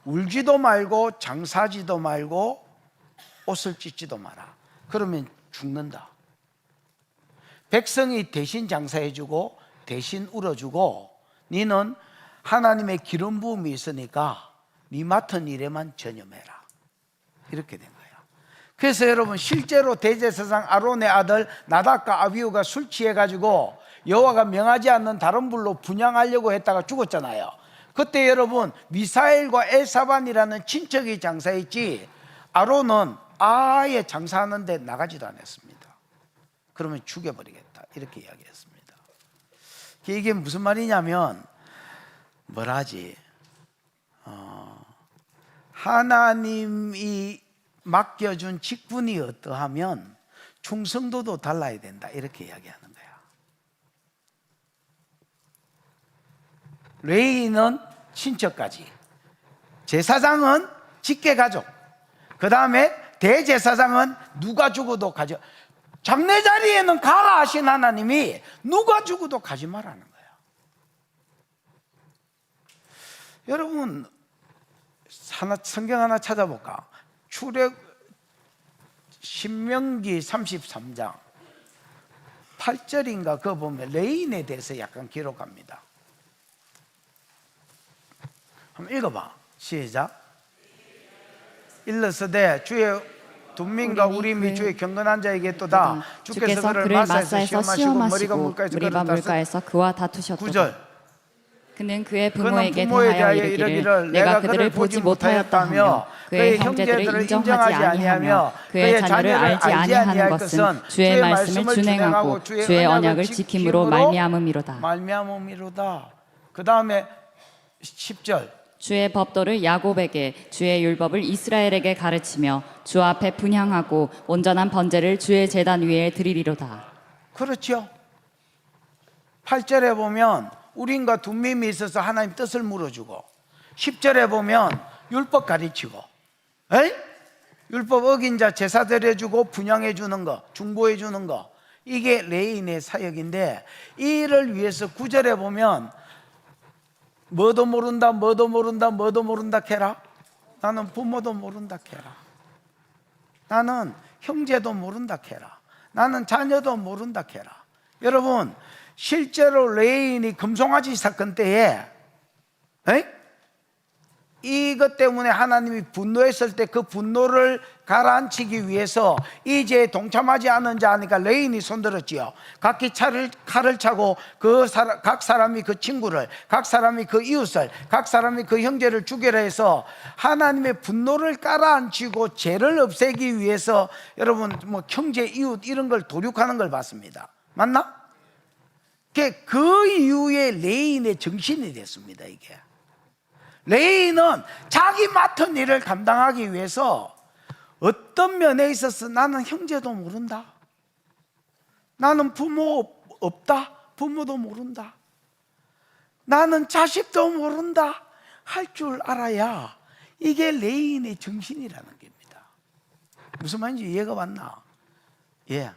울지도 말고 장사하지도 말고 옷을 찢지도 마라. 그러면 죽는다. 백성이 대신 장사해주고 대신 울어주고, 너는 하나님의 기름 부음이 있으니까 네 맡은 일에만 전념해라. 이렇게 된 거예요. 그래서 여러분, 실제로 대제사장 아론의 아들 나답과 아비후가 술 취해가지고 여호와가 명하지 않는 다른 불로 분향하려고 했다가 죽었잖아요. 그때 여러분, 미사엘과 엘사반이라는 친척이 장사했지 아론은 아예 장사하는데 나가지도 않았습니다. 그러면 죽여버리겠다, 이렇게 이야기했습니다. 이게 무슨 말이냐면 뭐라지? 하나님이 맡겨준 직분이 어떠하면 충성도도 달라야 된다, 이렇게 이야기하는 거야. 레위인은 친척까지, 제사장은 직계가족, 그 다음에 대제사장은 누가 죽어도 가져. 장례 자리에는 가라 하신 하나님이 누가 죽어도 가지 말라는 거야. 여러분, 성경 하나 찾아볼까? 신명기 33장 8절인가 그거 보면 레인에 대해서 약간 기록합니다. 한번 읽어봐. 시작. 일러스되 주의 둔민과 우림이 주의 경건한 자에게 또다. 주께서 그를 마사에서 시험하시고 머리가 물가에서 그와 다투셨도다. 9절. 그는 그의 그는 부모에게 부모에 대하여 대하여 이르기를 이르기를 내가 그들을 보지 못하였다며 그의 형제들을 인정하지 아니하며 그의 자녀를 알지 아니하는 것은 주의 말씀을 준행하고 주의 언약을 지킴으로 말미암음이로다. 그 다음에 10절. 주의 법도를 야곱에게 주의 율법을 이스라엘에게 가르치며 주 앞에 분향하고 온전한 번제를 주의 제단 위에 드리리로다. 그렇죠. 8절에 보면 우린과 둔밈이 있어서 하나님 뜻을 물어주고, 10절에 보면 율법 가르치고, 율법 어긴 자 제사 드려주고 분향해 주는 거, 중보해 주는 거, 이게 레인의 사역인데, 이를 위해서 9절에 보면 뭐도 모른다 뭐도 모른다 뭐도 모른다 캐라. 나는 부모도 모른다 캐라. 나는 형제도 모른다 캐라. 나는 자녀도 모른다 캐라. 여러분, 실제로 레인이 금송아지 사건 때에 이것 때문에 하나님이 분노했을 때 그 분노를 가라앉히기 위해서 이 죄에 동참하지 않은 자 하니까 레인이 손들었지요. 각기 칼을 차고 각 사람이 그 친구를, 각 사람이 그 이웃을, 각 사람이 그 형제를 죽여라 해서 하나님의 분노를 가라앉히고 죄를 없애기 위해서 여러분 뭐 형제, 이웃 이런 걸 도륙하는 걸 봤습니다. 맞나? 그 이후에 레인의 정신이 됐습니다. 이게 레인은 자기 맡은 일을 감당하기 위해서 어떤 면에 있어서 나는 형제도 모른다, 나는 부모 없다, 부모도 모른다, 나는 자식도 모른다 할 줄 알아야 이게 레인의 정신이라는 겁니다. 무슨 말인지 이해가 왔나? 예.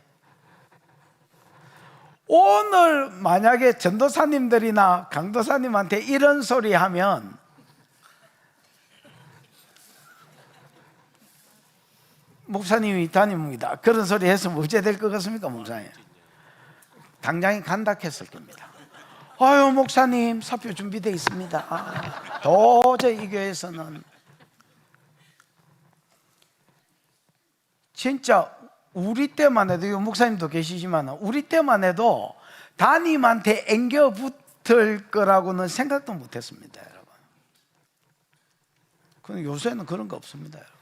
오늘 만약에 전도사님들이나 강도사님한테 이런 소리 하면 목사님이 담임입니다, 그런 소리 했으면 어째 될 것 같습니까? 목사님 당장에 간닥했을 겁니다. 아유 목사님 사표 준비되어 있습니다. 도저히 이 교회에서는 진짜 우리 때만 해도, 목사님도 계시지만 우리 때만 해도 담임한테 앵겨 붙을 거라고는 생각도 못했습니다, 여러분. 근데 요새는 그런 거 없습니다, 여러분.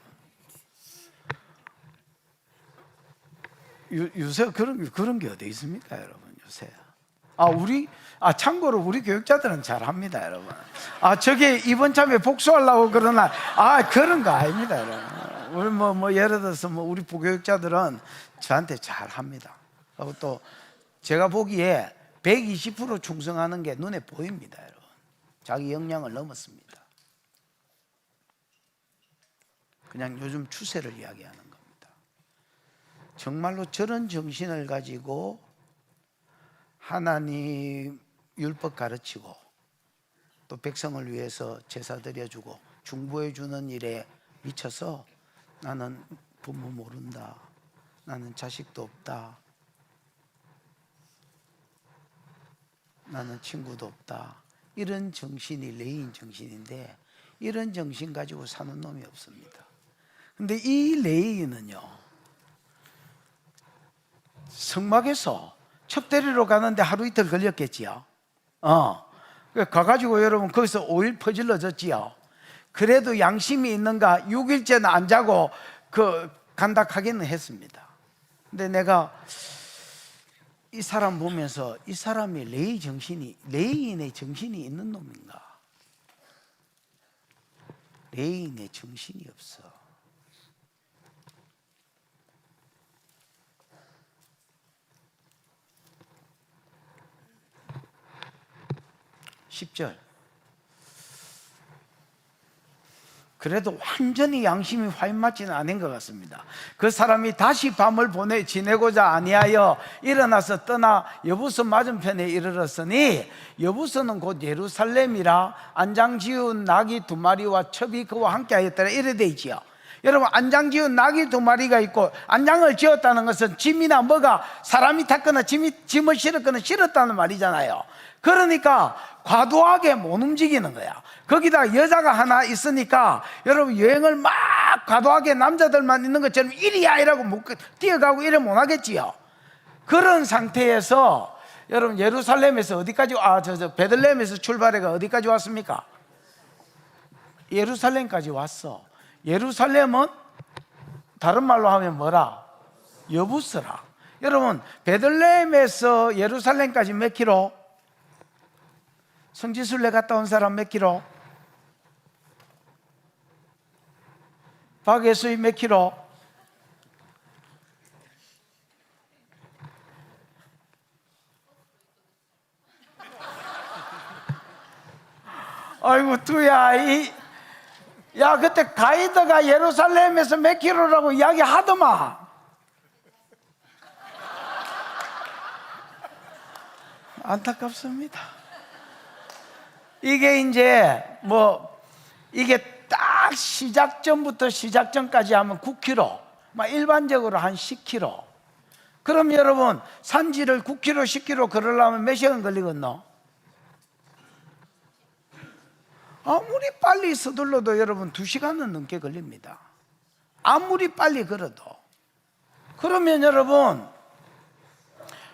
요새 그런 게 어디 있습니까, 여러분? 요새 참고로 우리 교육자들은 잘합니다, 여러분. 저게 이번 참에 복수하려고 그러나 그런 거 아닙니다, 여러분. 우리 예를 들어서 우리 부교육자들은 저한테 잘합니다. 그리고 또 제가 보기에 120% 충성하는 게 눈에 보입니다, 여러분. 자기 역량을 넘었습니다. 그냥 요즘 추세를 이야기하는 겁니다. 정말로 저런 정신을 가지고 하나님 율법 가르치고 또 백성을 위해서 제사 드려주고 중보해 주는 일에 미쳐서 나는 부모 모른다, 나는 자식도 없다, 나는 친구도 없다, 이런 정신이 레인 정신인데, 이런 정신 가지고 사는 놈이 없습니다. 근데 이 레인은요, 성막에서 첩대리로 가는데 하루 이틀 걸렸겠지요. 가가지고 여러분 거기서 5일 퍼질러졌지요. 그래도 양심이 있는가 6일째는 안 자고 간닥하기는 했습니다. 근데 내가 이 사람 보면서 이 사람이 레인의 정신이 있는 놈인가? 레인의 정신이 없어. 10절. 그래도 완전히 양심이 화인맞지는 않은 것 같습니다. 그 사람이 다시 밤을 지내고자 아니하여 일어나서 떠나 여부서 맞은편에 이르렀으니, 여부서는 곧 예루살렘이라 안장 지운 낙이 2마리와 첩이 그와 함께 하였더라 이래 돼 있지요. 여러분, 안장 지은 낙이 2마리가 있고, 안장을 지었다는 것은 짐이나 뭐가 사람이 탔거나 짐을 실었거나 실었다는 말이잖아요. 그러니까 과도하게 못 움직이는 거야. 거기다 여자가 하나 있으니까 여러분, 여행을 막 과도하게 남자들만 있는 것처럼 이리야 이라고 뛰어가고 이래 못 하겠지요. 그런 상태에서 여러분, 예루살렘에서 어디까지, 베들레헴에서 출발해가 어디까지 왔습니까? 예루살렘까지 왔어. 예루살렘은 다른 말로 하면 뭐라? 여부스라. 여러분, 베들레헴에서 예루살렘까지 몇 킬로? 성지순례 갔다 온 사람 몇 킬로? 박예수이 몇 킬로? 아이고 두야, 야, 그때 가이드가 예루살렘에서 몇 킬로라고 이야기하더만. 안타깝습니다. 이게 이제 이게 딱 시작전부터 시작전까지 하면 9km, 일반적으로 한 10km. 그럼 여러분, 산지를 9km, 10km 걸으려면 몇 시간 걸리겠노? 아무리 빨리 서둘러도 여러분 2시간은 넘게 걸립니다. 아무리 빨리 걸어도. 그러면 여러분,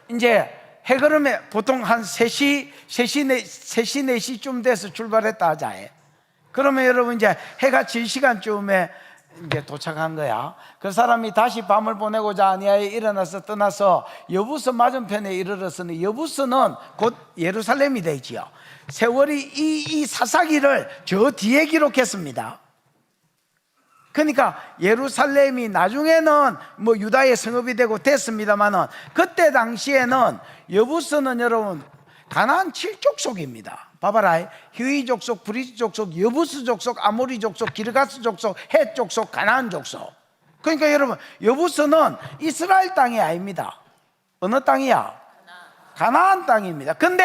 이제 해걸음에 보통 한 3시, 4시쯤 돼서 출발했다 하자. 그러면 여러분, 이제 해가 질 시간쯤에 이제 도착한 거야. 그 사람이 다시 밤을 보내고자 아니하에 일어나서 떠나서 여부스 맞은편에 이르렀으니, 여부스는 곧 예루살렘이 되지요. 세월이 이 사사기를 저 뒤에 기록했습니다. 그러니까 예루살렘이 나중에는 유다의 성읍이 되고 됐습니다만은, 그때 당시에는 여부스는 여러분 가나안 7족속입니다. 봐봐라. 히위 족속, 브리스 족속, 여부스 족속, 아모리 족속, 기르가스 족속, 헷 족속, 가나안 족속. 그러니까 여러분, 여부스는 이스라엘 땅이 아닙니다. 어느 땅이야? 가나안 땅입니다. 근데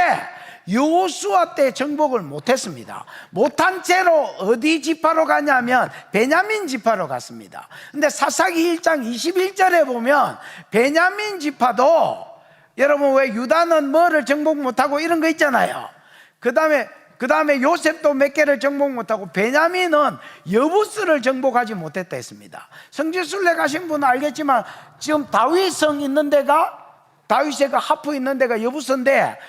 여호수아 때 정복을 못했습니다. 못한 채로 어디 지파로 가냐면 베냐민 지파로 갔습니다. 근데 사사기 1장 21절에 보면 베냐민 지파도, 여러분 왜 유다는 뭐를 정복 못하고 이런 거 있잖아요. 그 다음에 요셉도 몇 개를 정복 못하고 베냐민은 여부스를 정복하지 못했다 했습니다. 성지순례 가신 분은 알겠지만, 지금 다윗성 있는 데가, 다윗의 그 하프 있는 데가 여부스인데,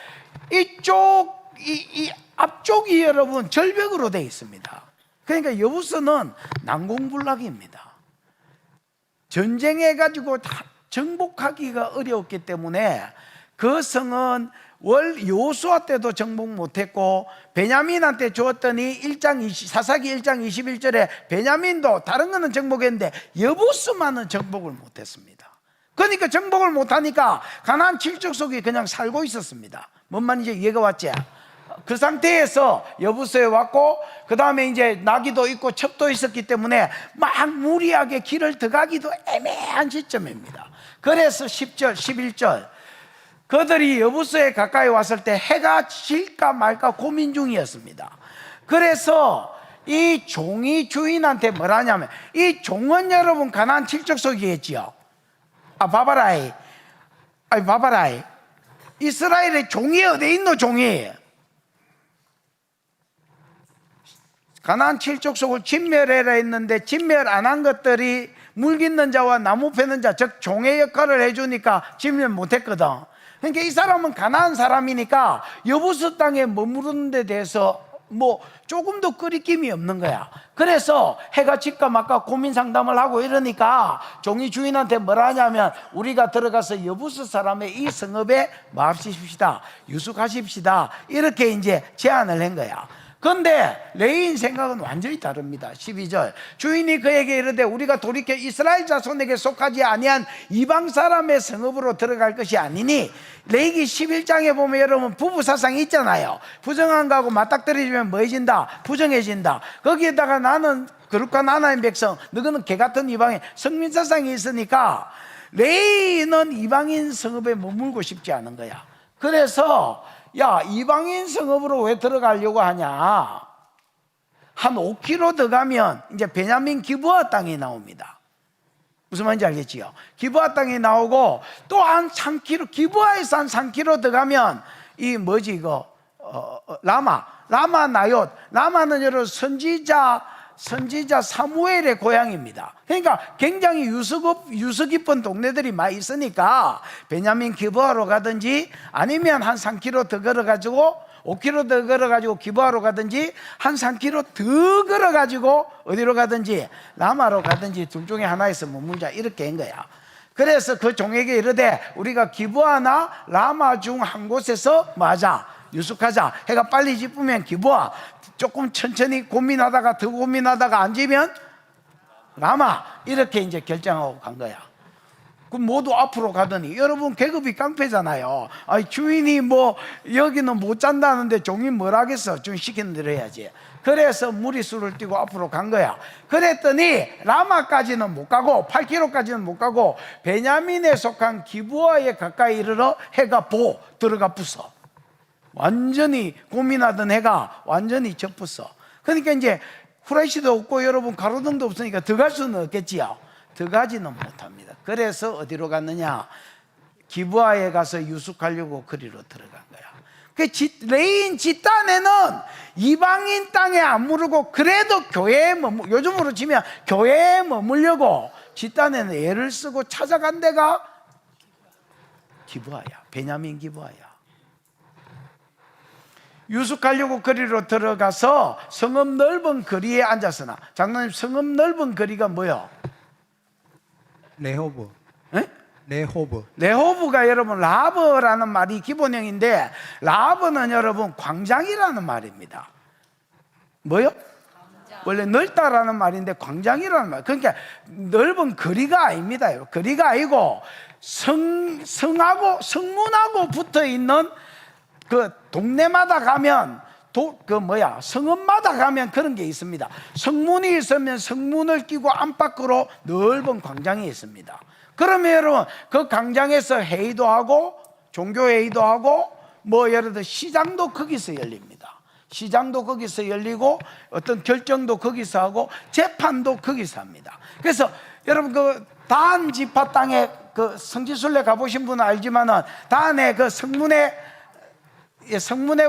이 앞쪽이 여러분 절벽으로 되어 있습니다. 그러니까 여부스는 난공불락입니다. 전쟁해가지고 정복하기가 어려웠기 때문에 그 성은 여호수아 때도 정복 못했고, 베냐민한테 주었더니 사사기 1장 21절에 베냐민도 다른 거는 정복했는데 여부스만은 정복을 못했습니다. 그러니까 정복을 못하니까 가나안 7족속이 그냥 살고 있었습니다. 뭔 말인지 이해가 왔지? 그 상태에서 여부스에 왔고, 그 다음에 이제 나귀도 있고 첩도 있었기 때문에 막 무리하게 길을 들어가기도 애매한 시점입니다. 그래서 10절, 11절, 그들이 여부스에 가까이 왔을 때 해가 질까 말까 고민 중이었습니다. 그래서 이 종이 주인한테 뭐라냐면, 이 종은 여러분 가나안 7족속이겠지요. 봐봐라. 이스라엘의 종이 어디 있노? 종이 가나안 7족속을 진멸해라 했는데, 진멸 안 한 것들이 물 깃는 자와 나무 패는 자, 즉 종의 역할을 해주니까 진멸 못했거든. 그러니까 이 사람은 가나안 사람이니까 여부스 땅에 머무르는 데 대해서 조금도 꺼리낌이 없는 거야. 그래서 해가 질까 말까 고민 상담을 하고 이러니까 종이 주인한테 뭐라 하냐면, 우리가 들어가서 여부스 사람의 이 성읍에 마합시십시다, 유숙하십시다, 이렇게 이제 제안을 한 거야. 그런데 레위인 생각은 완전히 다릅니다. 12절, 주인이 그에게 이르되 우리가 돌이켜 이스라엘 자손에게 속하지 아니한 이방 사람의 성읍으로 들어갈 것이 아니니, 레위기 11장에 보면 여러분 부부 사상이 있잖아요. 부정한 거하고 맞닥뜨려지면 뭐해진다? 부정해진다. 거기에다가 나는 거룩한 하나님의 백성, 너희는 개같은 이방인, 성민 사상이 있으니까 레위인은 이방인 성읍에 머물고 싶지 않은 거야. 그래서 이방인 성읍으로 왜 들어가려고 하냐? 한 5km 더 가면 이제 베냐민 기브아 땅이 나옵니다. 무슨 말인지 알겠지요? 기브아 땅이 나오고 또 한 3km, 기브아에서 한 3km 더 가면 이 뭐지 이거 라마 나옅. 라마는 여러분 선지자 사무엘의 고향입니다. 그러니까 굉장히 유서 깊은 동네들이 많이 있으니까 베냐민 기브아로 가든지 아니면 한 3km 더 걸어가지고 5km 더 걸어가지고 기브아로 가든지 한 3km 더 걸어가지고 어디로 가든지 라마로 가든지 둘 중에 하나에서 머물자 이렇게 한 거야. 그래서 그 종에게 이르되 우리가 기브아나 라마 중 한 곳에서 맞아 유숙하자. 해가 빨리 짚으면 기브아, 조금 천천히 고민하다가 더 고민하다가 안 지면 라마, 이렇게 이제 결정하고 간 거야. 그럼 모두 앞으로 가더니 여러분 계급이 깡패잖아요. 아니, 주인이 뭐 여기는 못 잔다는데 종이 뭘 하겠어? 좀 시키는 대로 해야지. 그래서 무리수를 띄고 앞으로 간 거야. 그랬더니 라마까지는 못 가고 8km까지는 못 가고 베냐민에 속한 기브아에 가까이 이르러 해가 들어가 부서. 완전히 고민하던 해가 완전히 접었어. 그러니까 이제 후레쉬도 없고 여러분 가로등도 없으니까 들어갈 수는 없겠지요. 들어가지는 못합니다. 그래서 어디로 갔느냐? 기브아에 가서 유숙하려고 거리로 들어간 거야. 그 레인 지단에는 이방인 땅에 안 무르고 그래도 교회에 요즘으로 치면 교회에 머물려고 지단에는 애를 쓰고 찾아간 데가 기브아야. 베냐민 기브아야. 유숙하려고 거리로 들어가서 성읍 넓은 거리에 앉았으나, 장로님, 성읍 넓은 거리가 뭐요? 레호브. 에? 레호브. 레호브가 여러분 라브라는 말이 기본형인데, 라브는 여러분 광장이라는 말입니다. 뭐요? 원래 넓다라는 말인데 광장이라는 말. 그러니까 넓은 거리가 아닙니다. 거리가 아니고 성문하고 붙어 있는 그 동네마다 가면 성읍마다 가면 그런 게 있습니다. 성문이 있으면 성문을 끼고 안팎으로 넓은 광장이 있습니다. 그러면 여러분 그 광장에서 회의도 하고 종교회의도 하고 뭐 예를 들어 시장도 거기서 열립니다. 시장도 거기서 열리고 어떤 결정도 거기서 하고 재판도 거기서 합니다. 그래서 여러분 그 단 지파 땅에 그 성지순례 가보신 분은 알지만은 단에 그 성문에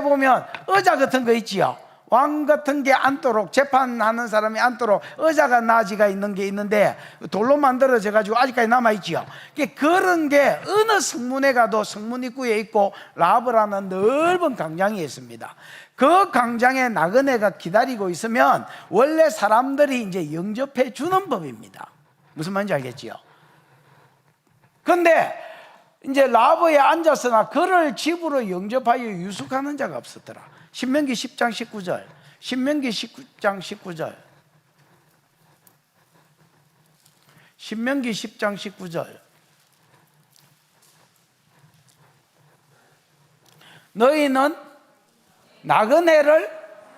보면 의자 같은 거 있지요. 왕 같은 게 앉도록, 재판하는 사람이 앉도록 의자가 나지가 있는 게 있는데 돌로 만들어져 가지고 아직까지 남아있지요. 그런 게 어느 성문에 가도 성문 입구에 있고 라브라는 넓은 광장이 있습니다. 그 광장에 나그네가 기다리고 있으면 원래 사람들이 이제 영접해 주는 법입니다. 무슨 말인지 알겠지요? 근데 이제 라브에 앉았으나 그를 집으로 영접하여 유숙하는 자가 없었더라. 신명기 10장 19절. 신명기 10장 19절. 신명기 10장 19절. 너희는 나그네를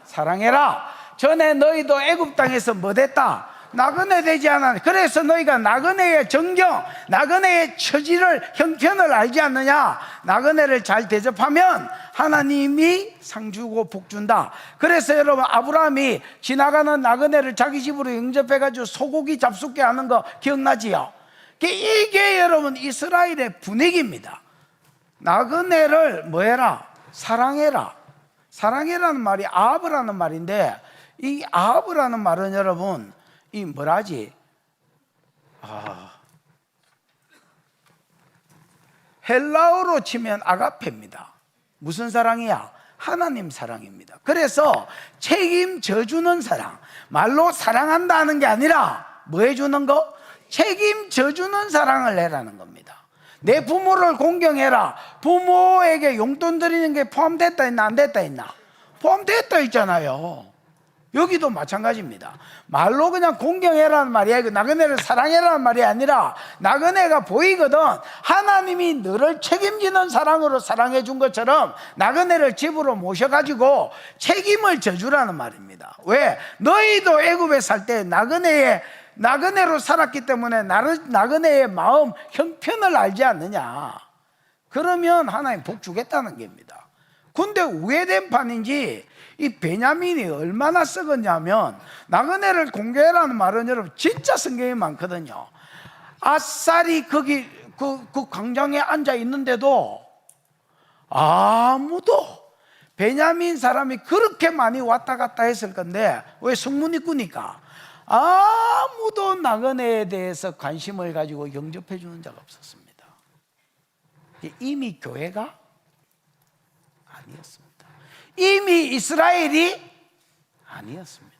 사랑해라. 전에 너희도 애굽 땅에서 뭐 됐다? 나그네 되지 않았느냐. 그래서 너희가 나그네의 정경, 나그네의 처지를, 형편을 알지 않느냐. 나그네를 잘 대접하면 하나님이 상 주고 복 준다. 그래서 여러분 아브라함이 지나가는 나그네를 자기 집으로 영접해가지고 소고기 잡숫게 하는 거 기억나지요? 이게 여러분 이스라엘의 분위기입니다. 나그네를 뭐해라? 사랑해라. 사랑해라는 말이 아합이라는 말인데, 이 아합이라는 말은 여러분 이 뭐라지? 헬라어로 치면 아가페입니다. 무슨 사랑이야? 하나님 사랑입니다. 그래서 책임져 주는 사랑. 말로 사랑한다는 게 아니라 뭐 해주는 거? 책임져 주는 사랑을 해라는 겁니다. 내 부모를 공경해라. 부모에게 용돈 드리는 게 포함됐다 했나 안 됐다 했나? 포함됐다 했잖아요. 여기도 마찬가지입니다. 말로 그냥 공경해라는 말이야. 나그네를 사랑해라는 말이 아니라 나그네가 보이거든. 하나님이 너를 책임지는 사랑으로 사랑해 준 것처럼 나그네를 집으로 모셔가지고 책임을 져주라는 말입니다. 왜? 너희도 애굽에 살 때 나그네로 살았기 때문에 나그네의 마음, 형편을 알지 않느냐. 그러면 하나님 복 주겠다는 겁니다. 근데 우회된 판인지 이 베냐민이 얼마나 썩었냐면, 나그네를 공개하라는 말은 여러분 진짜 성경에 많거든요. 아싸리 거기 그 광장에 앉아 있는데도 아무도, 베냐민 사람이 그렇게 많이 왔다 갔다 했을 건데, 왜 성문입구니까 아무도 나그네에 대해서 관심을 가지고 영접해 주는 자가 없었습니다. 이미 교회가 아니었습니다. 이미 이스라엘이 아니었습니다.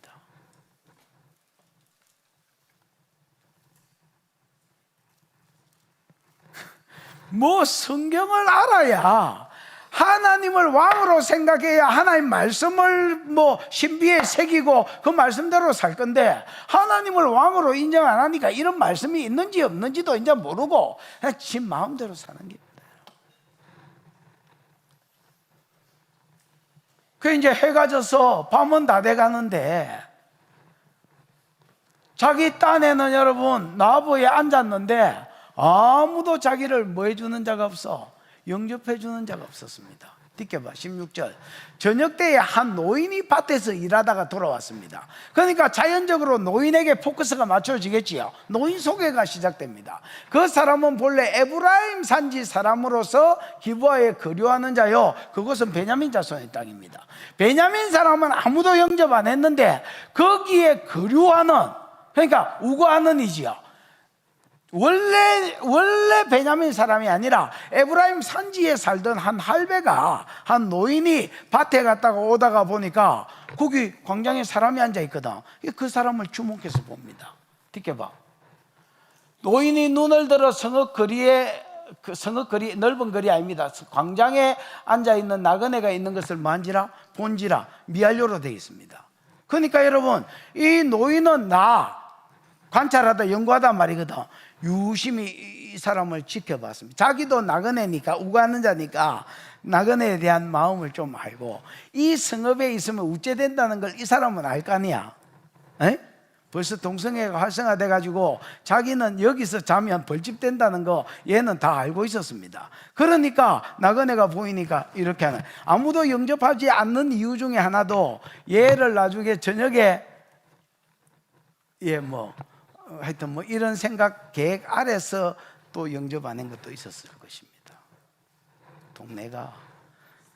뭐 성경을 알아야, 하나님을 왕으로 생각해야 하나님 말씀을 뭐 신비에 새기고 그 말씀대로 살 건데, 하나님을 왕으로 인정 안 하니까 이런 말씀이 있는지 없는지도 이제 모르고 그냥 지 마음대로 사는 겁니다. 그 이제 해가 져서 밤은 다 돼 가는데, 자기 딴에는 여러분 나무에 앉았는데 아무도 자기를 뭐 해주는 자가 없어? 영접해 주는 자가 없었습니다. 뒷겨봐 16절. 저녁 때에 한 노인이 밭에서 일하다가 돌아왔습니다. 그러니까 자연적으로 노인에게 포커스가 맞춰지겠지요. 노인 소개가 시작됩니다. 그 사람은 본래 에브라임 산지 사람으로서 기브아에 거류하는 자요, 그곳은 베냐민 자손의 땅입니다. 베냐민 사람은 아무도 영접 안 했는데 거기에 거류하는, 그러니까 우거하는 이지요. 원래 베냐민 사람이 아니라 에브라임 산지에 살던 한 할배가, 한 노인이 밭에 갔다가 오다가 보니까 거기 광장에 사람이 앉아 있거든. 그 사람을 주목해서 봅니다. 뒷겨봐. 노인이 눈을 들어 성읍거리에, 그 성읍거리, 넓은 거리 아닙니다. 광장에 앉아 있는 나그네가 있는 것을 만지라 본지라 미알료로 되어 있습니다. 그러니까 여러분, 이 노인은 나 관찰하다 연구하다 말이거든. 유심히 이 사람을 지켜봤습니다. 자기도 나그네니까, 우고하는 자니까 나그네에 대한 마음을 좀 알고, 이 성읍에 있으면 우째된다는 걸 이 사람은 알 거 아니야. 에? 벌써 동성애가 활성화돼 가지고 자기는 여기서 자면 벌집된다는 거 얘는 다 알고 있었습니다. 그러니까 나그네가 보이니까 이렇게 하는, 아무도 영접하지 않는 이유 중에 하나도 얘를 나중에 저녁에 하여튼 뭐 이런 생각 계획 아래서 또 영접하는 것도 있었을 것입니다. 동네가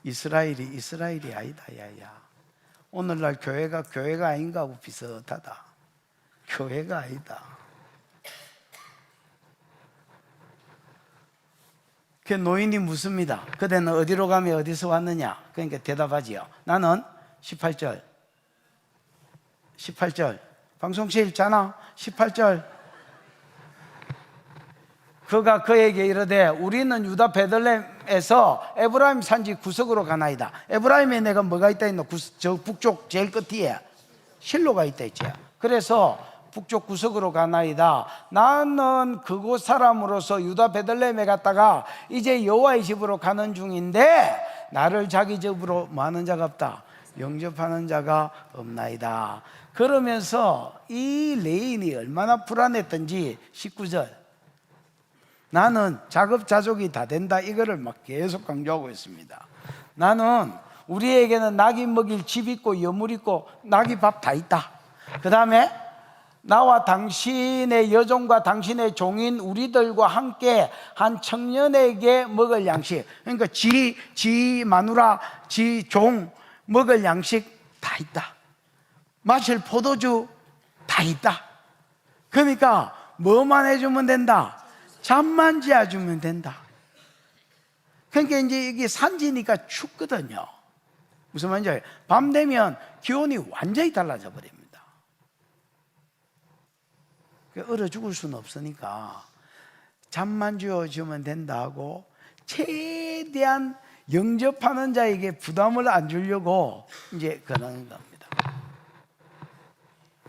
이스라엘이 아니다. 야야, 오늘날 교회가 아닌가 하고 비슷하다. 교회가 아니다. 그 노인이 묻습니다. 그대는 어디로 가며 어디서 왔느냐? 그러니까 대답하지요. 나는 18절 방송실 있잖아. 18절. 그가 그에게 이르되 우리는 유다 베들레헴에서 에브라임 산지 구석으로 가나이다. 에브라임에 내가 뭐가 있다 했노? 저 북쪽 제일 끝에 실로가 있다 했지. 그래서 북쪽 구석으로 가나이다. 나는 그곳 사람으로서 유다 베들레헴에 갔다가 이제 여호와의 집으로 가는 중인데 나를 자기 집으로 뭐 하는 자가 없다, 영접하는 자가 없나이다. 그러면서 이 레인이 얼마나 불안했던지 19절, 나는 자급자족이 다 된다, 이거를 막 계속 강조하고 있습니다. 나는, 우리에게는 낙이 먹일 집 있고 여물 있고 낙이 밥 다 있다. 그 다음에 나와 당신의 여종과 당신의 종인 우리들과 함께 한 청년에게 먹을 양식, 그러니까 지 마누라, 지 종 먹을 양식 다 있다. 마실 포도주 다 있다. 그러니까 뭐만 해주면 된다? 잠만 지어주면 된다. 그러니까 이제 이게 산지니까 춥거든요. 무슨 말인지 알아요? 밤 되면 기온이 완전히 달라져 버립니다. 얼어 죽을 수는 없으니까 잠만 지어주면 된다고 최대한 영접하는 자에게 부담을 안 주려고 이제 그러는 겁니다.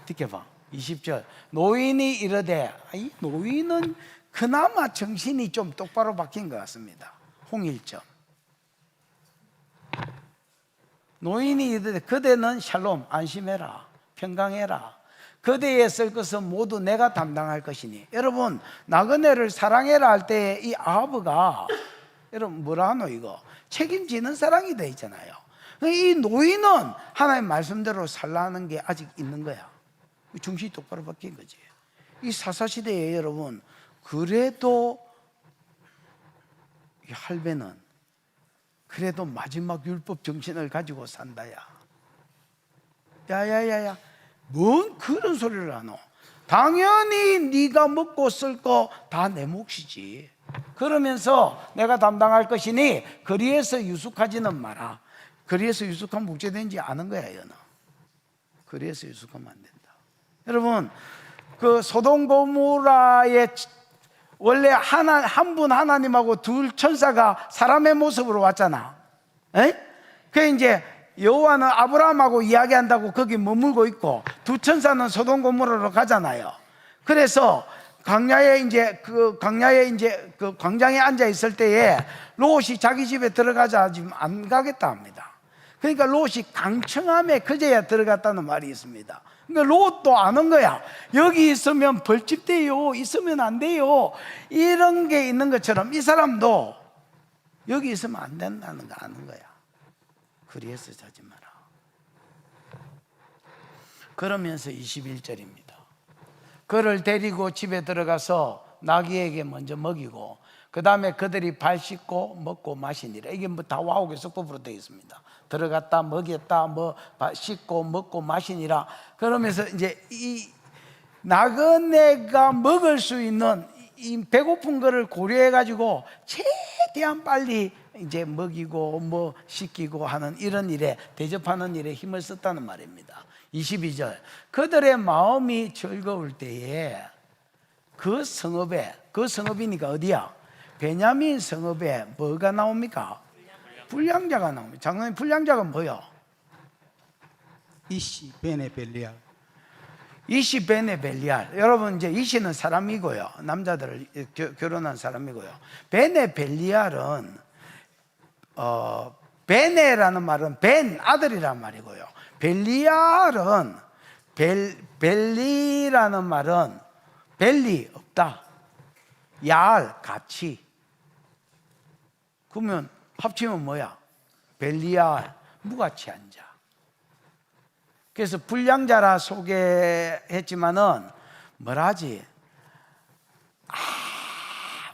듣게봐 20절. 노인이 이르되, 이 노인은 그나마 정신이 좀 똑바로 바뀐 것 같습니다. 홍일점. 노인이 이르되 그대는 샬롬, 안심해라, 평강해라. 그대에 쓸 것은 모두 내가 담당할 것이니. 여러분, 나그네를 사랑해라 할 때 이 아하브가, 여러분 뭐라 하노 이거? 책임지는 사랑이 돼 있잖아요. 이 노인은 하나님 말씀대로 살라는 게 아직 있는 거야. 중심이 똑바로 바뀐 거지. 이 사사시대에 여러분, 그래도 이 할배는 그래도 마지막 율법 정신을 가지고 산다야. 야야야야, 뭔 그런 소리를 하노? 당연히 네가 먹고 쓸 거 다 내 몫이지. 그러면서 내가 담당할 것이니 거리에서 유숙하지는 마라. 거리에서 유숙하면 묵죄된지 아는 거야, 얘는. 거리에서 유숙하면 안 된다. 여러분, 그 소돔 고모라의 원래 한 분 하나님하고 둘 천사가 사람의 모습으로 왔잖아. 그 이제 여호와는 아브라함하고 이야기한다고 거기 머물고 있고 두 천사는 소돔 고모라로 가잖아요. 그래서 광야에 이제 그 광장에 앉아 있을 때에 롯이 자기 집에 들어가자 하지만 안 가겠다 합니다. 그러니까 롯이 강청함에 그제야 들어갔다는 말이 있습니다. 그러니까 롯도 아는 거야. 여기 있으면 벌집 돼요. 있으면 안 돼요. 이런 게 있는 것처럼 이 사람도 여기 있으면 안 된다는 거 아는 거야. 그리에서 자지 마라. 그러면서 21절입니다. 그를 데리고 집에 들어가서 나귀에게 먼저 먹이고 그 다음에 그들이 발 씻고 먹고 마시니라. 이게 뭐 다 와우의 속법으로 되어 있습니다. 들어갔다 먹였다 뭐 씻고 먹고 마시니라. 그러면서 이제 이 나그네가 먹을 수 있는 이 배고픈 거를 고려해 가지고 최대한 빨리 이제 먹이고 뭐 씻기고 하는 이런 일에 대접하는 일에 힘을 썼다는 말입니다. 22절, 그들의 마음이 즐거울 때에 그 성읍이니까 어디야? 베냐민 성읍에 뭐가 나옵니까? 불량자가 나옵니다. 장로님, 불량자가 뭐요? 이시 베네벨리알. 이시 베네벨리알. 여러분, 이제 이시는 사람이고요, 남자들을 결혼한 사람이고요. 베네벨리알은 베네라는 말은 벤 아들이란 말이고요. 벨리알은 벨리라는 말은 벨리 없다, 얄 같이. 그러면 합치면 뭐야? 벨리알 무같이 앉아. 그래서 불량자라 소개했지만은 뭐라지?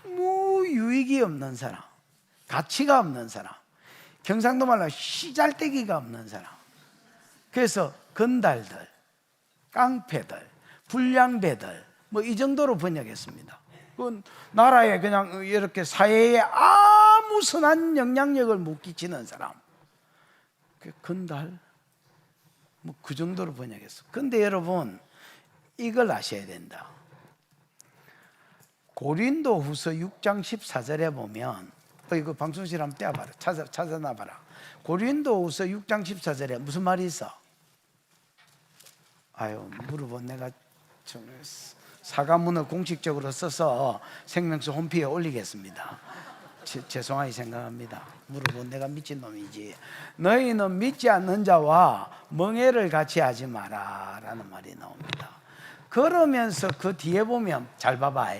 아무 유익이 없는 사람, 가치가 없는 사람, 경상도 말로 씨잘데기가 없는 사람. 그래서 건달들, 깡패들, 불량배들 뭐 이 정도로 번역했습니다. 그 나라에 그냥 이렇게 사회에 아무 선한 영향력을 못 끼치는 사람, 그 건달 뭐 그 정도로 번역했어. 근데 여러분, 이걸 아셔야 된다. 고린도후서 6장 14절에 보면 이거 방송실 한번 떼어봐라. 찾아놔봐라. 고린도후서 6장 14절에 무슨 말이 있어? 아유, 물어본 내가 사과문을 공식적으로 써서 생명수 홈페이지에 올리겠습니다. 죄송하게 생각합니다. 물어본 내가 미친놈이지. 너희는 믿지 않는 자와 멍해를 같이 하지 마라 라는 말이 나옵니다. 그러면서 그 뒤에 보면 잘 봐봐.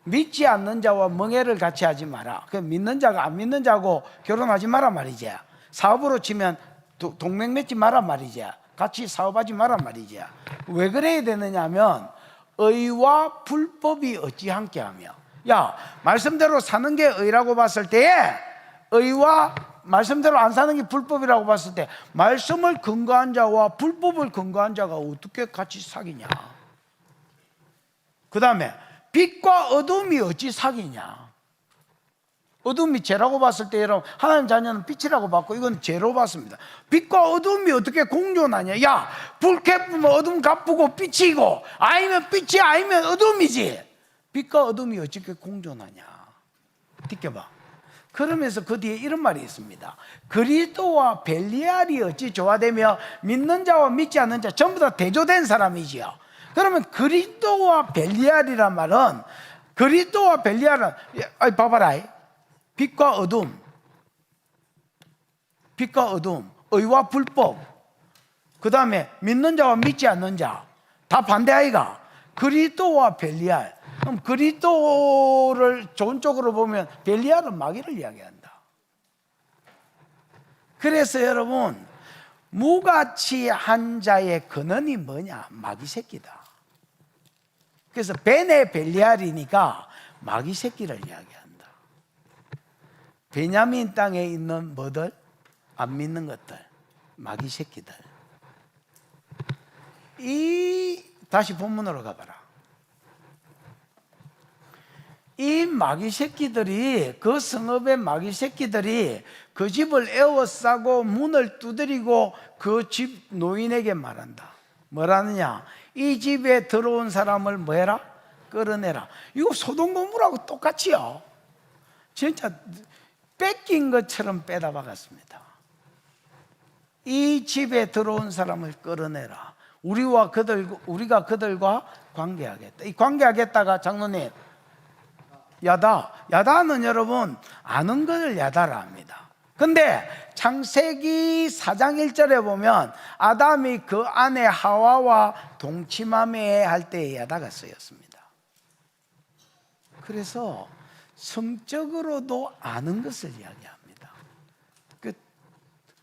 믿지 않는 자와 멍해를 같이 하지 마라. 그 믿는 자가 안 믿는 자고 결혼하지 마라 말이지. 사업으로 치면 동맹 맺지 마라 말이지. 같이 사업하지 마라 말이지. 왜 그래야 되느냐 하면 의와 불법이 어찌 함께하며. 야, 말씀대로 사는 게 의라고 봤을 때에 의와 말씀대로 안 사는 게 불법이라고 봤을 때 말씀을 근거한 자와 불법을 근거한 자가 어떻게 같이 사귀냐. 그 다음에 빛과 어둠이 어찌 사귀냐. 어둠이 죄라고 봤을 때 여러분, 하나님 자녀는 빛이라고 봤고 이건 죄로 봤습니다. 빛과 어둠이 어떻게 공존하냐. 야, 불 켜면 어둠 가쁘고 빛이고, 아니면 빛이 아니면 어둠이지. 빛과 어둠이 어떻게 공존하냐. 느껴봐. 그러면서 그 뒤에 이런 말이 있습니다. 그리스도와 벨리알이 어찌 조화되며 믿는 자와 믿지 않는 자 전부 다 대조된 사람이지요. 그러면 그리스도와 벨리알이란 말은, 그리스도와 벨리알은 봐봐라. 빛과 어둠, 의와 불법, 그 다음에 믿는 자와 믿지 않는 자 다 반대 아이가. 그리스도와 벨리알. 그럼 그리스도를 좋은 쪽으로 보면 벨리알은 마귀를 이야기한다. 그래서 여러분, 무가치 한 자의 근원이 뭐냐? 마귀 새끼다. 그래서 베네 벨리알이니까 마귀 새끼를 이야기한다. 베냐민 땅에 있는 뭐들? 안 믿는 것들, 마귀 새끼들. 다시 본문으로 가봐라. 이 마귀 새끼들이, 그 성읍의 마귀 새끼들이 그 집을 에워싸고 문을 두드리고 그 집 노인에게 말한다. 뭐라느냐? 이 집에 들어온 사람을 뭐해라? 끌어내라. 이거 소돔 고모라고 똑같이요. 진짜 뺏긴 것처럼 빼다 박았습니다. 이 집에 들어온 사람을 끌어내라. 우리가 그들과 관계하겠다. 이 관계하겠다가 장로님, 야다는 여러분 아는 것을 야다라 합니다. 근데 창세기 4장 1절에 보면 아담이 그 아내 하와와 동침하매 할 때에 야다가 쓰였습니다. 그래서 성적으로도 아는 것을 이야기합니다.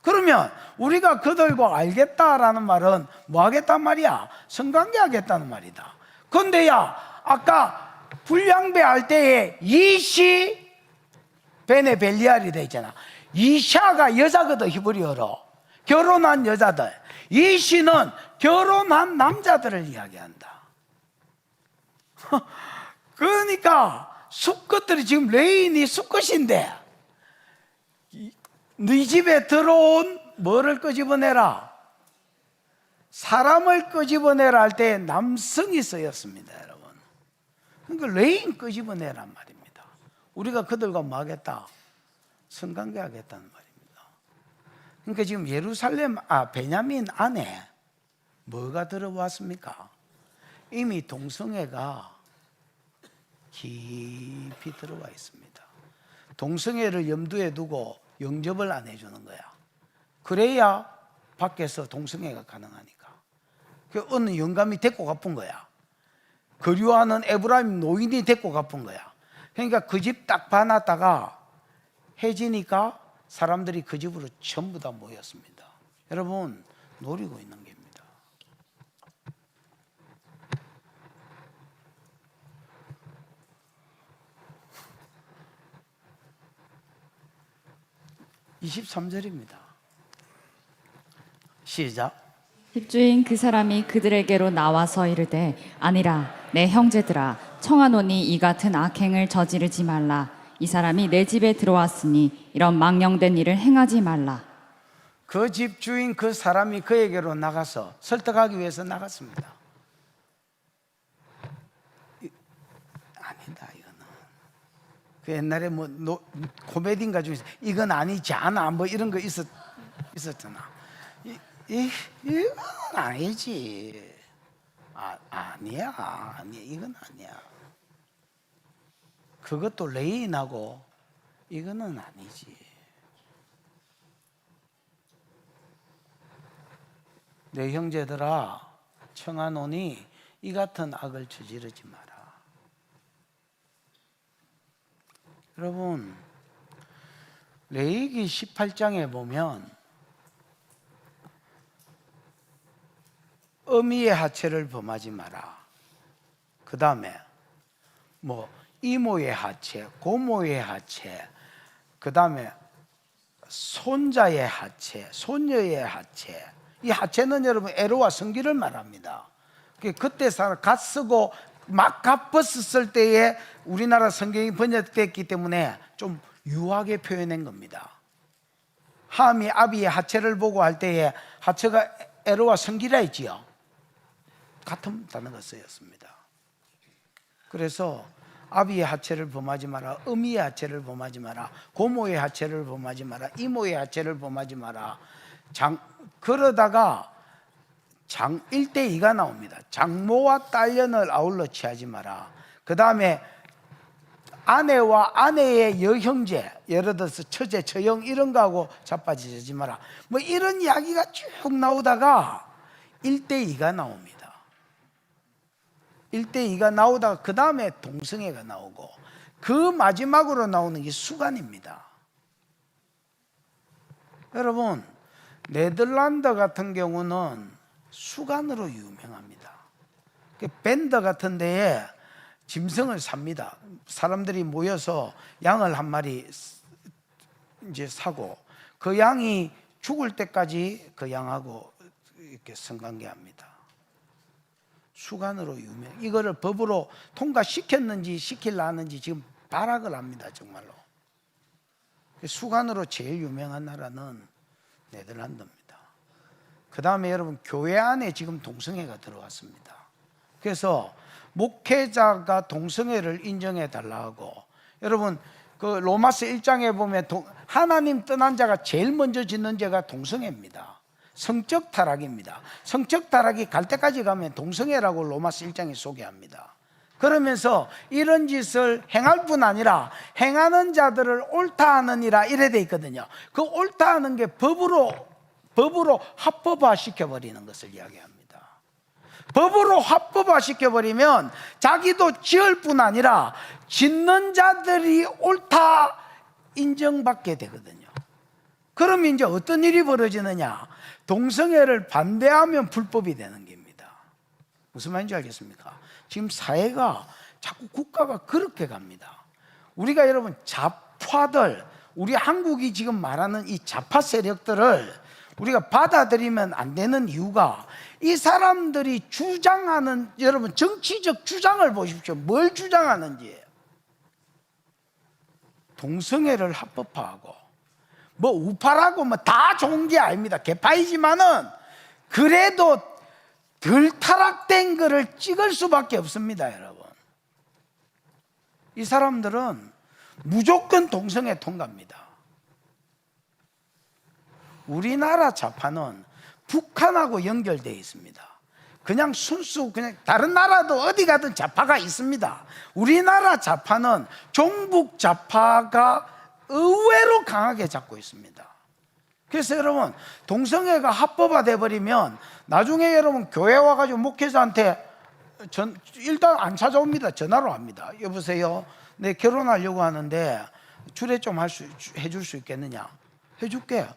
그러면 우리가 그들과 알겠다라는 말은 뭐 하겠단 말이야? 성관계 하겠다는 말이다. 근데 아까 불량배할 때에 이시 베네 벨리알이 돼 있잖아. 이샤가 여자거든, 히브리어로. 결혼한 여자들. 이시는 결혼한 남자들을 이야기한다. 그러니까 수컷들이 지금 레인이 수컷인데 네 집에 들어온 뭐를 끄집어내라? 사람을 끄집어내라 할 때 남성이 쓰였습니다, 여러분. 그러니까 레인 끄집어내란 말입니다. 우리가 그들과 뭐 하겠다? 성관계 하겠다는 말입니다. 그러니까 지금 베냐민 안에 뭐가 들어왔습니까? 이미 동성애가 깊이 들어와 있습니다. 동성애를 염두에 두고 영접을 안 해주는 거야. 그래야 밖에서 동성애가 가능하니까. 그 어느 영감이 데리고 갚은 거야. 거류하는 에브라임 노인이 데리고 갚은 거야. 그러니까 그 집 딱 봐놨다가 해지니까 사람들이 그 집으로 전부 다 모였습니다. 여러분, 노리고 있는 겁니다. (23절입니다) 시작. 집주인 그 사람이 그들에게로 나와서 이르되 아니라 내 형제들아 청하노니 이 같은 악행을 저지르지 말라. 이 사람이 내 집에 들어왔으니 이런 망령된 일을 행하지 말라. 그 집주인 그 사람이 그에게로 나가서 설득하기 위해서 나갔습니다. 아니다, 이거는. 그 옛날에 코미디인가 중에서 이건 아니지 않아 뭐 이런 거 있었잖아. 이건 아니지. 아니야, 이건 아니야. 그것도 레인하고 이거는 아니지. 내 형제들아 청하노니 이 같은 악을 저지르지 마라. 여러분, 레위기 18장에 보면 어미의 하체를 범하지 마라. 그 다음에 이모의 하체, 고모의 하체, 그 다음에 손자의 하체, 손녀의 하체. 이 하체는 여러분 에로와 성기를 말합니다. 그때 갓 쓰고 막 갓벗었을 때에 우리나라 성경이 번역됐기 때문에 좀 유하게 표현한 겁니다. 함이 아비의 하체를 보고 할 때에 하체가 에로와 성기라 했지요. 같은 단어가 쓰였습니다. 그래서 아비의 하체를 범하지 마라, 어미의 하체를 범하지 마라, 고모의 하체를 범하지 마라, 이모의 하체를 범하지 마라. 그러다가 1대2가 나옵니다. 장모와 딸년을 아울러 취하지 마라. 그 다음에 아내와 아내의 여형제, 예를 들어서 처제, 처형 이런 거하고 자빠지지 마라. 뭐 이런 이야기가 쭉 나오다가 1대2가 나옵니다. 1대2가 나오다가 그 다음에 동성애가 나오고 그 마지막으로 나오는 게 수간입니다. 여러분, 네덜란드 같은 경우는 수간으로 유명합니다. 밴더 같은 데에 짐승을 삽니다. 사람들이 모여서 양을 한 마리 이제 사고 그 양이 죽을 때까지 그 양하고 이렇게 성관계합니다. 수간으로 유명. 이거를 법으로 통과시켰는지 시킬라 하는지 지금 발악을 합니다. 정말로. 수간으로 제일 유명한 나라는 네덜란드입니다. 그 다음에 여러분, 교회 안에 지금 동성애가 들어왔습니다. 그래서 목회자가 동성애를 인정해 달라 하고, 여러분 그 로마서 1장에 보면 하나님 떠난 자가 제일 먼저 짓는 죄가 동성애입니다. 성적 타락입니다. 성적 타락이 갈 때까지 가면 동성애라고 로마서 1장에 소개합니다. 그러면서 이런 짓을 행할 뿐 아니라 행하는 자들을 옳다 하느니라 이래 돼 있거든요. 그 옳다 하는 게 법으로 합법화 시켜버리는 것을 이야기합니다. 법으로 합법화 시켜버리면 자기도 지을 뿐 아니라 짓는 자들이 옳다 인정받게 되거든요. 그러면 이제 어떤 일이 벌어지느냐? 동성애를 반대하면 불법이 되는 겁니다. 무슨 말인지 알겠습니까? 지금 사회가 자꾸 국가가 그렇게 갑니다. 우리가 여러분 좌파들, 우리 한국이 지금 말하는 이 좌파 세력들을 우리가 받아들이면 안 되는 이유가, 이 사람들이 주장하는, 여러분 정치적 주장을 보십시오. 뭘 주장하는지. 동성애를 합법화하고 뭐 우파라고 뭐 다 좋은 게 아닙니다. 개파이지만은 그래도 덜 타락된 거를 찍을 수밖에 없습니다. 여러분, 이 사람들은 무조건 동성애 통과입니다. 우리나라 좌파는 북한하고 연결되어 있습니다. 그냥 순수 그냥 다른 나라도 어디 가든 좌파가 있습니다. 우리나라 좌파는 종북 좌파가 의외로 강하게 잡고 있습니다. 그래서 여러분, 동성애가 합법화돼 버리면 나중에 여러분 교회 와가지고 목회자한테 일단 안 찾아옵니다. 전화로 합니다. 여보세요, 내 결혼하려고 하는데 주례 좀 해줄 수 있겠느냐? 해줄게.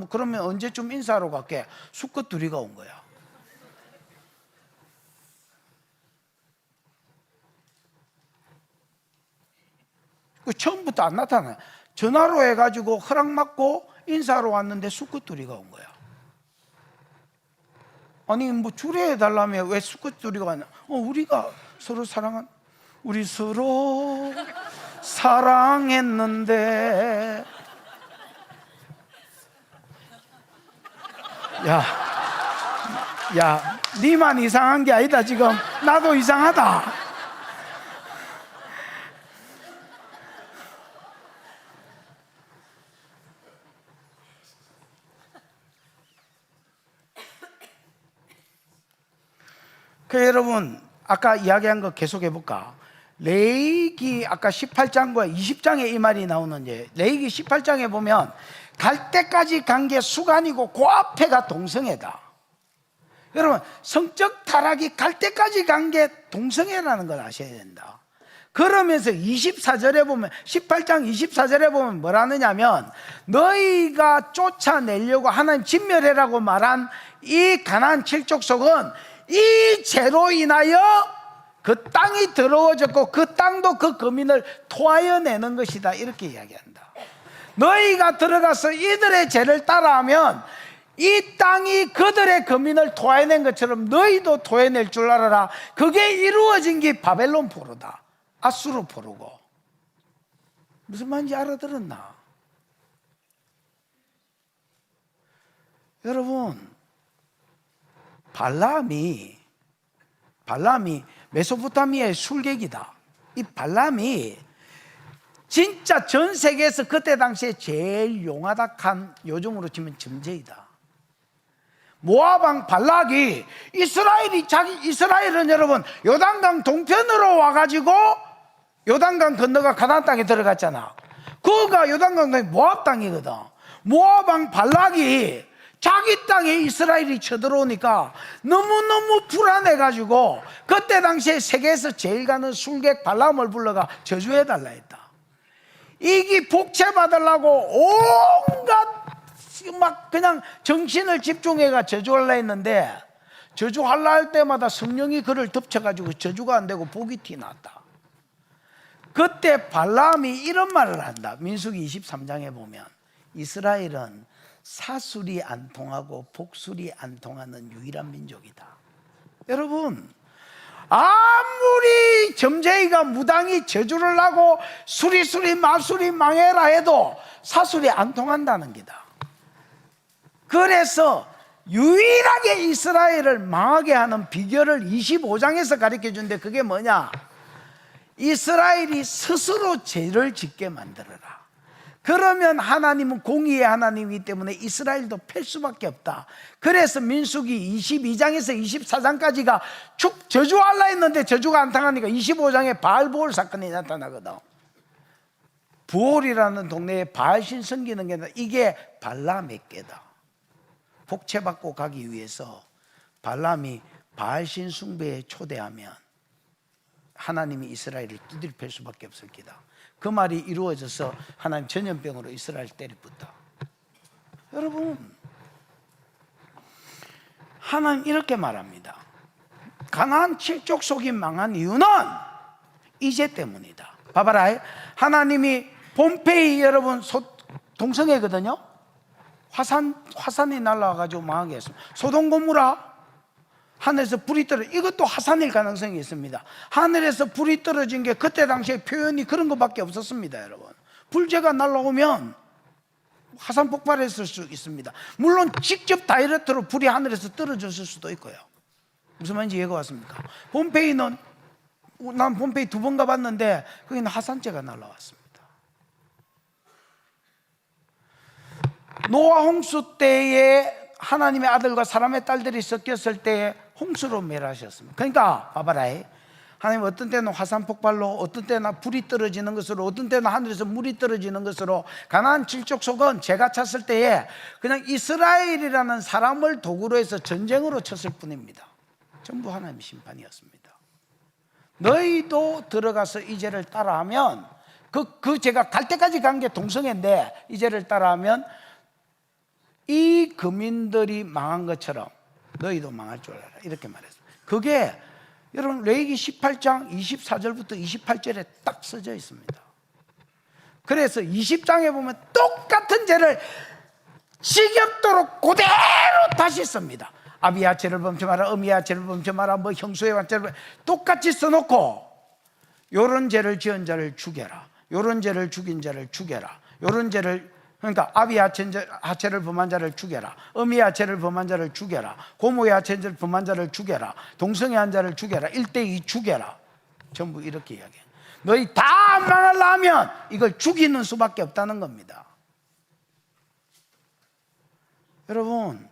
그러면 언제쯤 인사하러 갈게? 수컷 둘이가 온 거야. 처음부터 안 나타나요. 전화로 해가지고 허락 받고 인사하러 왔는데 수컷 둘이가 온 거야. 아니 뭐 주례해 달라며 왜 수컷 둘이가 왔냐? 우리가 서로 우리 서로 사랑했는데. 야, 니만 이상한 게 아니다. 지금 나도 이상하다. 여러분, 아까 이야기한 거 계속 해볼까? 레위기 아까 18장과 20장에 이 말이 나오는데, 레위기 18장에 보면 갈 때까지 간 게 수간이고 그 앞에가 동성애다. 여러분, 성적 타락이 갈 때까지 간 게 동성애라는 걸 아셔야 된다. 그러면서 24절에 보면, 18장 24절에 보면 뭐라느냐면, 너희가 쫓아내려고 하나님 진멸해라고 말한 이 가나안 7족속은 이 죄로 인하여 그 땅이 더러워졌고 그 땅도 그 거민을 토하여 내는 것이다. 이렇게 이야기한다. 너희가 들어가서 이들의 죄를 따라하면 이 땅이 그들의 거민을 토해낸 것처럼 너희도 토해낼 줄 알아라. 그게 이루어진 게 바벨론 포로다. 아수르 포로고. 무슨 말인지 알아들었나? 여러분, 발람이 메소포타미아의 술객이다. 이 발람이 진짜 전 세계에서 그때 당시에 제일 용하다한, 요즘으로 치면 점쟁이다. 모압 왕 발락이 이스라엘은 여러분 요단강 동편으로 와가지고 요단강 건너가 가나안 땅에 들어갔잖아. 그거가 요단강 땅이 모압 땅이거든. 모압 왕 발락이 자기 땅에 이스라엘이 쳐들어오니까 너무너무 불안해가지고 그때 당시에 세계에서 제일 가는 술객 발람을 불러가 저주해달라 했다. 이게 복채 받으려고 온갖 막 그냥 정신을 집중해가 저주하려 했는데 저주하려 할 때마다 성령이 그를 덮쳐가지고 저주가 안 되고 복이 튀났다. 그때 발람이 이런 말을 한다. 민수기 23장에 보면 이스라엘은 사술이 안 통하고 복술이 안 통하는 유일한 민족이다. 여러분, 아무리 점쟁이가 무당이 저주를 하고 수리수리 마술이 망해라 해도 사술이 안 통한다는 기다. 그래서 유일하게 이스라엘을 망하게 하는 비결을 25장에서 가르쳐 주는데 그게 뭐냐? 이스라엘이 스스로 죄를 짓게 만들어라. 그러면 하나님은 공의의 하나님이기 때문에 이스라엘도 팰 수밖에 없다. 그래서 민수기 22장에서 24장까지가 저주하려 했는데 저주가 안 당하니까 25장에 바알보올 사건이 나타나거든. 부올이라는 동네에 바알신 섬기는 게 아니라 이게 발람의 꾀다. 복채받고 가기 위해서 발람이 바알신 숭배에 초대하면 하나님이 이스라엘을 두드려 팰 수밖에 없을 기다. 그 말이 이루어져서 하나님 전염병으로 이스라엘 때려붙다. 여러분, 하나님 이렇게 말합니다. 가나안 7족속이 망한 이유는 이제 때문이다. 봐봐라, 하나님이 폼페이 여러분 동성애거든요. 화산이 날아와가지고 망하게 했습니다. 소돔 고모라 하늘에서 불이 떨어져, 이것도 화산일 가능성이 있습니다. 하늘에서 불이 떨어진 게 그때 당시에 표현이 그런 것밖에 없었습니다. 여러분, 불재가 날아오면 화산 폭발했을 수 있습니다. 물론 직접 다이렉트로 불이 하늘에서 떨어졌을 수도 있고요. 무슨 말인지 이해가 왔습니까? 폼페이는 난 폼페이 2번 가봤는데 거기는 화산재가 날아왔습니다. 노아 홍수 때에 하나님의 아들과 사람의 딸들이 섞였을 때에 홍수로 멸하셨습니다. 그러니까 봐봐라, 하나님 어떤 때는 화산 폭발로, 어떤 때는 불이 떨어지는 것으로, 어떤 때는 하늘에서 물이 떨어지는 것으로, 가나안 7족속은 제가 쳤을 때에 그냥 이스라엘이라는 사람을 도구로 해서 전쟁으로 쳤을 뿐입니다. 전부 하나님의 심판이었습니다. 너희도 들어가서 이 죄를 따라하면 그 제가 갈 때까지 간 게 동성애인데 이 죄를 따라하면 이 거민들이 망한 것처럼 너희도 망할 줄 알아라, 이렇게 말했어요. 그게 여러분 레위기 18장 24절부터 28절에 딱 써져 있습니다. 그래서 20장에 보면 똑같은 죄를 지겹도록 그대로 다시 씁니다. 아비야 죄를 범치 마라, 어미야 죄를 범치 마라, 뭐 형수의 죄를 똑같이 써놓고 요런 죄를 지은 자를 죽여라, 요런 죄를 죽인 자를 죽여라, 요런 죄를, 그러니까 아비 하체를 범한 자를 죽여라, 어미 하체를 범한 자를 죽여라, 고모의 하체를 범한 자를 죽여라, 동성애 한 자를 죽여라, 1대2 죽여라. 전부 이렇게 이야기해요. 너희 다 망하려면 이걸 죽이는 수밖에 없다는 겁니다. 여러분,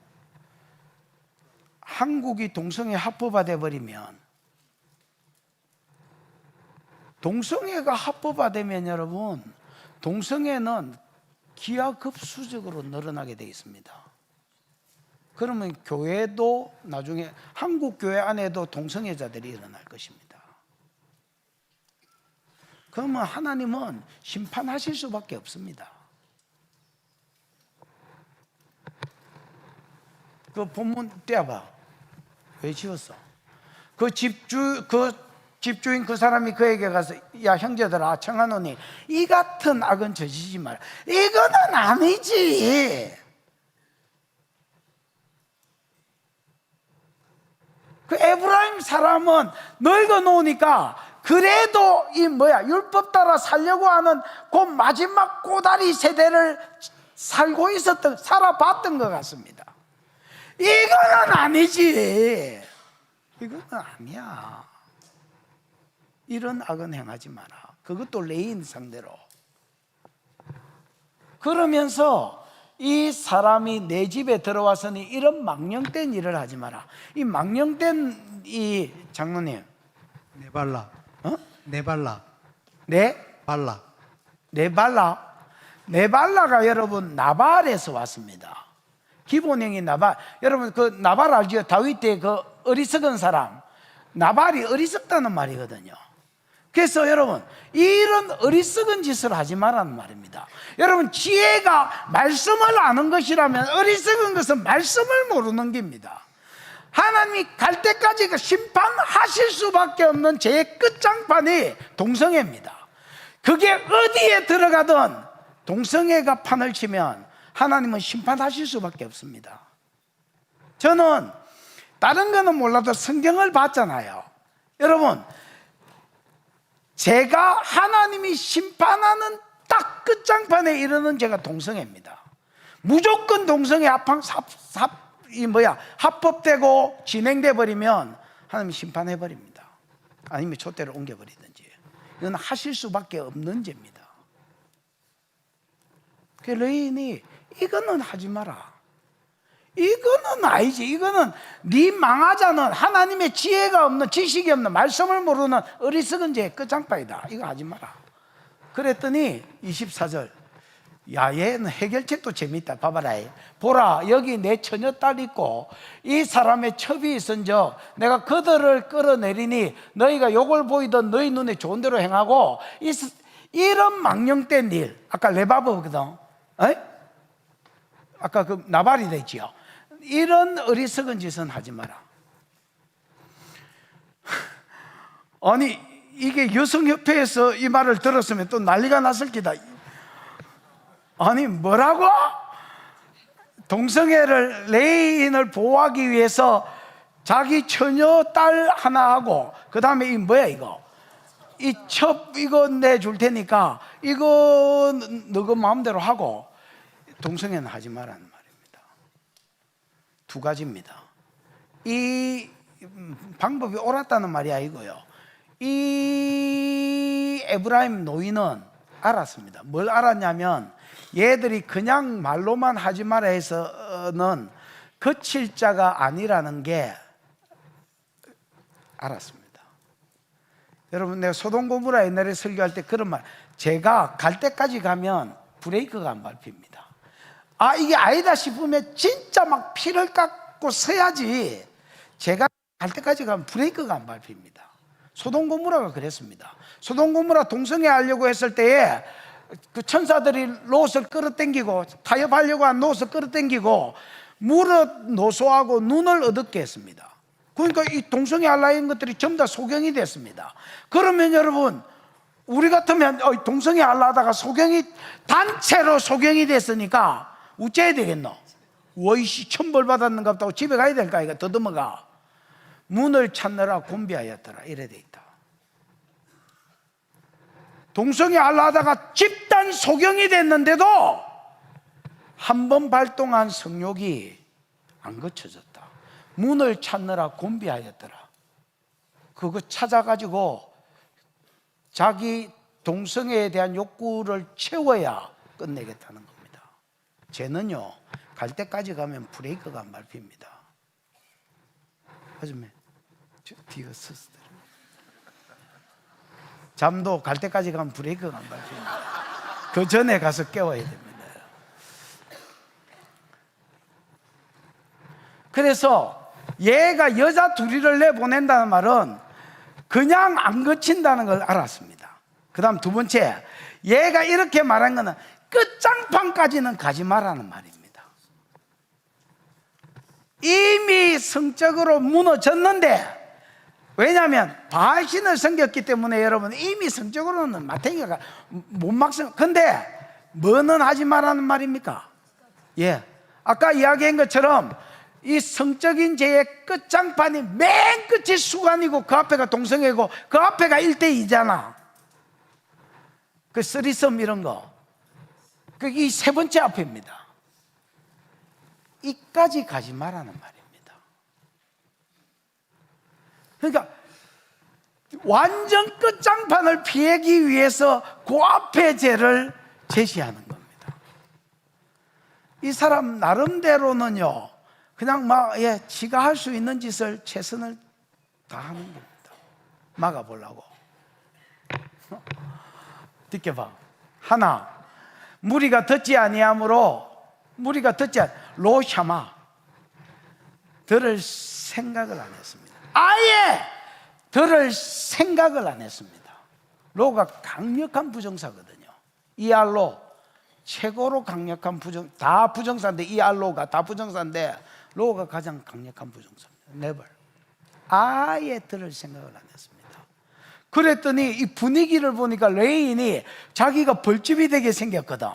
한국이 동성애 합법화 돼버리면, 동성애가 합법화 되면 여러분, 동성애는 기하급수적으로 늘어나게 되어 있습니다. 그러면 교회도 나중에 한국 교회 안에도 동성애자들이 일어날 것입니다. 그러면 하나님은 심판하실 수밖에 없습니다. 그 본문 떼어봐. 왜 지웠어? 그 집주인 그 사람이 그에게 가서, 야 형제들아, 청하노니 이 같은 악은 저지지 마라. 이거는 아니지. 그 에브라임 사람은 너희가 놓으니까 그래도 이 율법 따라 살려고 하는 그 마지막 꼬다리 세대를 살아봤던 것 같습니다. 이거는 아니지. 이거는 아니야. 이런 악은 행하지 마라. 그것도 레인 상대로. 그러면서 이 사람이 내 집에 들어와서니 이런 망령된 일을 하지 마라. 이 망령된 이 장로님, 네발라. 어? 네발라. 네발라. 네발라가 여러분 나발에서 왔습니다. 기본형이 나발. 여러분 그 나발 알죠? 다윗 때 그 어리석은 사람. 나발이 어리석다는 말이거든요. 그래서 여러분, 이런 어리석은 짓을 하지 말라는 말입니다. 여러분, 지혜가 말씀을 아는 것이라면 어리석은 것은 말씀을 모르는 겁니다. 하나님이 갈 때까지 그 심판하실 수밖에 없는 죄의 끝장판이 동성애입니다. 그게 어디에 들어가든 동성애가 판을 치면 하나님은 심판하실 수밖에 없습니다. 저는 다른 거는 몰라도 성경을 봤잖아요. 여러분, 제가 하나님이 심판하는 딱 끝장판에 이르는 죄가 동성애입니다. 무조건 동성애 합법되고 진행돼 버리면 하나님이 심판해 버립니다. 아니면 촛대를 옮겨 버리든지. 이건 하실 수밖에 없는 죄입니다. 그 레인이 이거는 하지 마라. 이거는 아니지. 이거는 네 망하자는 하나님의 지혜가 없는, 지식이 없는, 말씀을 모르는 어리석은 죄의 끝장판이다. 이거 하지 마라. 그랬더니 24절, 야, 얘는 해결책도 재밌다. 봐봐라. 보라, 여기 내 처녀딸 있고 이 사람의 첩이 있은즉 내가 그들을 끌어내리니 너희가 욕을 보이던 너희 눈에 좋은 대로 행하고, 이런 망령된 일, 아까 레바브거든. 아까 그 나발이 됐지요. 이런 어리석은 짓은 하지 마라. 아니, 이게 여성협회에서 이 말을 들었으면 또 난리가 났을 기다. 아니, 뭐라고? 동성애를, 레인을 보호하기 위해서 자기 처녀 딸 하나하고, 그 다음에 이 뭐야 이거? 이 첩 이거 내줄 테니까 이거 너가 마음대로 하고, 동성애는 하지 말라는 말입니다. 두 가지입니다. 이 방법이 옳았다는 말이 아니고요, 이 에브라임 노인은 알았습니다. 뭘 알았냐면, 얘들이 그냥 말로만 하지 마라 해서는 거칠 자가 아니라는 게 알았습니다. 여러분, 내가 소돔 고모라 옛날에 설교할 때 그런 말, 제가 갈 때까지 가면 브레이크가 안 밟힙니다. 아, 이게 아니다 싶으면 진짜 막 피를 깎고 서야지, 제가 갈 때까지 가면 브레이크가 안 밟힙니다. 소돔 고모라가 그랬습니다. 소돔 고모라 동성애 하려고 했을 때에 그 천사들이 롯을 끌어당기고, 타협하려고 한 롯을 끌어당기고 무릇 노소하고 눈을 어둡게 했습니다. 그러니까 이 동성애 하려는 것들이 전부 다 소경이 됐습니다. 그러면 여러분, 우리 같으면 동성애 하려다가 소경이, 단체로 소경이 됐으니까 어째야 되겠노? 와이씨, 천벌 받았는가 보다 집에 가야 될까? 이거 더듬어가. 문을 찾느라 곤비하였더라. 이래 돼 있다. 동성애 하려다가 집단 소경이 됐는데도 한 번 발동한 성욕이 안 거쳐졌다. 문을 찾느라 곤비하였더라. 그거 찾아가지고 자기 동성애에 대한 욕구를 채워야 끝내겠다는 겁니다. 죄는요, 갈 때까지 가면 브레이크가 안 밟힙니다. 아줌마, 뒤가 서서 잠도 갈 때까지 가면 브레이크가 안 밟힙니다. 그 전에 가서 깨워야 됩니다. 그래서 얘가 여자 둘이를 내보낸다는 말은 그냥 안 거친다는 걸 알았습니다. 그 다음 두 번째, 얘가 이렇게 말한 거는 끝장판까지는 가지 마라는 말입니다. 이미 성적으로 무너졌는데, 왜냐하면 바알신을 섬겼기 때문에 여러분, 이미 성적으로는 마태기가 못 막상. 근데 뭐는 하지 말라는 말입니까? 예, 아까 이야기한 것처럼 이 성적인 죄의 끝장판이 맨 끝이 수간이고 그 앞에가 동성애고 그 앞에가 1대2잖아. 그 쓰리썸 이런 거, 이 세 번째 앞입니다. 이까지 가지 말라는 말입니다. 그러니까 완전 끝장판을 피하기 위해서 그 앞에 죄를 제시하는 겁니다. 이 사람 나름대로는요, 그냥 지가 할 수 있는 짓을 최선을 다하는 겁니다. 막아보려고. 느껴봐. 하나, 무리가 듣지 아니하므로, 로샤마, 들을 생각을 안 했습니다. 아예 들을 생각을 안 했습니다. 로가 강력한 부정사거든요. 이 알로 최고로 강력한 다 부정사인데, 이 알로가 다 부정사인데 로가 가장 강력한 부정사입니다. never. 아예 들을 생각을 안 했습니다. 그랬더니 이 분위기를 보니까 레인이 자기가 벌집이 되게 생겼거든.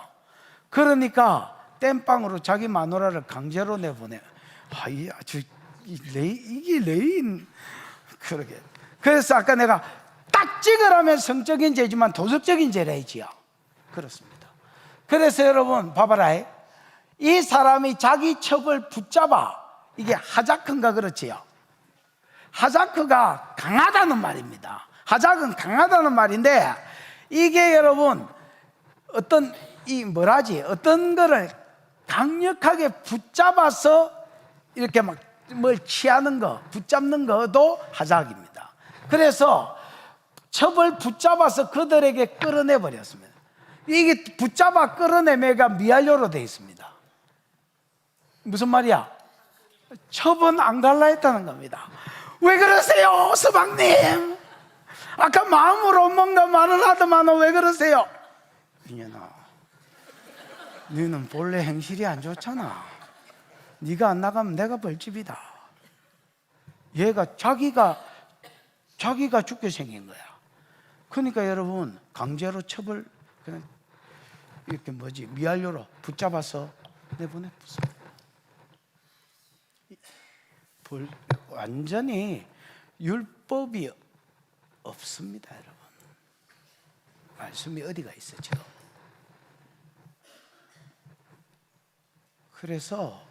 그러니까 땜빵으로 자기 마누라를 강제로 내보내. 이게 레인. 그러게. 그래서 아까 내가 딱 찍으라면 성적인 죄지만 도덕적인 죄라지요. 그렇습니다. 그래서 여러분 봐봐라. 이 사람이 자기 첩을 붙잡아. 이게 하자크인가 그렇지요. 하자크가 강하다는 말입니다. 하작은 강하다는 말인데, 이게 여러분 어떤 어떤 거를 강력하게 붙잡아서 이렇게 막 뭘 취하는 거, 붙잡는 것도 하작입니다. 그래서 첩을 붙잡아서 그들에게 끌어내 버렸습니다. 이게 붙잡아 끌어내매가 미알료로 되어 있습니다. 무슨 말이야? 첩은 안 갈라 했다는 겁니다. 왜 그러세요, 서방님? 아까 마음으로 뭔가 말을 하더만 왜 그러세요? 이년아, 너는 본래 행실이 안 좋잖아. 네가 안 나가면 내가 벌집이다. 얘가 자기가 죽게 생긴 거야. 그러니까 여러분 강제로 첩을 그냥 이렇게 미알료로 붙잡아서 내보냈습니다. 완전히 율법이 없습니다, 여러분. 말씀이 어디가 있어 지금? 그래서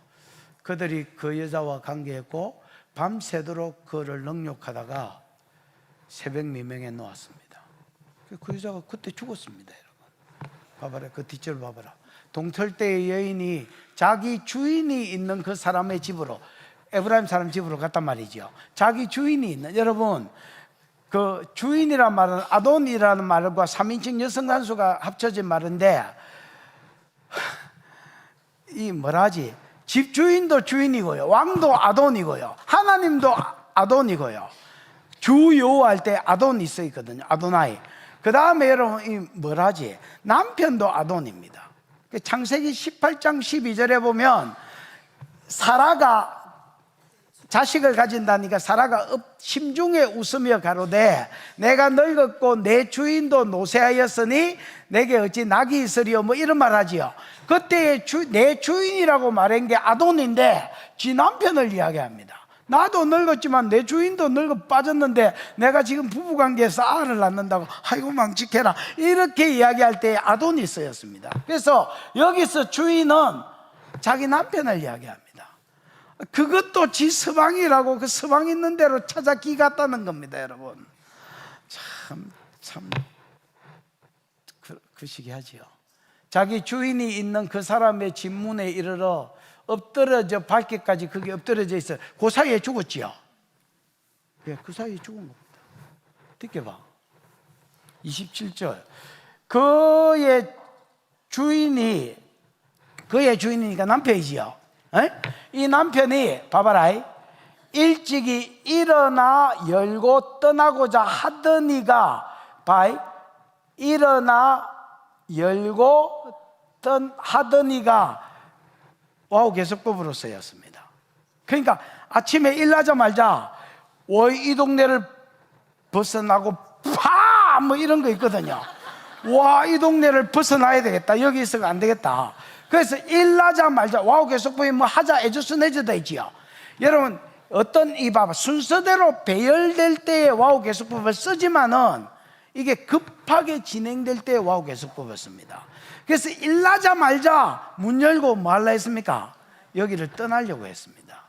그들이 그 여자와 관계했고 밤새도록 그를 능욕하다가 새벽 미명에 놓았습니다. 그 여자가 그때 죽었습니다, 여러분. 봐봐라, 그 뒷줄 봐봐라. 동털대의 여인이 자기 주인이 있는 그 사람의 집으로, 에브라임 사람 집으로 갔단 말이죠. 자기 주인이 있는, 여러분 그 주인이란 말은 아돈이라는 말과 3인칭 여성 단수가 합쳐진 말인데, 이 뭐라지? 집주인도 주인이고요, 왕도 아돈이고요, 하나님도 아돈이고요. 주요할 때 아돈이 써 있거든요. 아도나이. 그 다음에 여러분 이 뭐라지? 남편도 아돈입니다. 창세기 18장 12절에 보면 사라가 자식을 가진다니까 사라가 심중에 웃으며 가로되 내가 늙었고 내 주인도 노쇠하였으니 내게 어찌 낙이 있으리요, 뭐 이런 말 하지요. 그때 내 주인이라고 말한 게 아돈인데 지 남편을 이야기합니다. 나도 늙었지만 내 주인도 늙어 빠졌는데 내가 지금 부부관계에서 알을 낳는다고 아이고 망측해라, 이렇게 이야기할 때 아돈이 쓰였습니다. 그래서 여기서 주인은 자기 남편을 이야기합니다. 그것도 지 서방이라고 그 서방 있는 대로 찾아 기 갔다는 겁니다, 여러분. 참 그 시기하지요. 자기 주인이 있는 그 사람의 집문에 이르러 엎드려져 발길까지 그게 엎드려져 있어요. 그 사이에 죽었지요. 예, 그 사이에 죽은 겁니다. 듣게 봐. 27절. 그의 주인이니까 남편이지요. 에? 이 남편이 봐봐라, 일찍이 일어나 열고 떠나고자 하더니가 일어나 열고 하더니가 와우 계속법으로 쓰였습니다. 그러니까 아침에 일나자마자 이 동네를 벗어나고 뭐 이런 거 있거든요. 와, 이 동네를 벗어나야 되겠다, 여기 있어가 안 되겠다. 그래서 일나자마자 와우 계속법이 뭐 하자 에저스 내저다 있지요. 여러분 어떤 봐봐, 순서대로 배열될 때에 와우 계속법을 쓰지만은 이게 급하게 진행될 때 와우 계속법을 씁니다. 그래서 일나자마자 문 열고 뭐 하려 했습니까? 여기를 떠나려고 했습니다.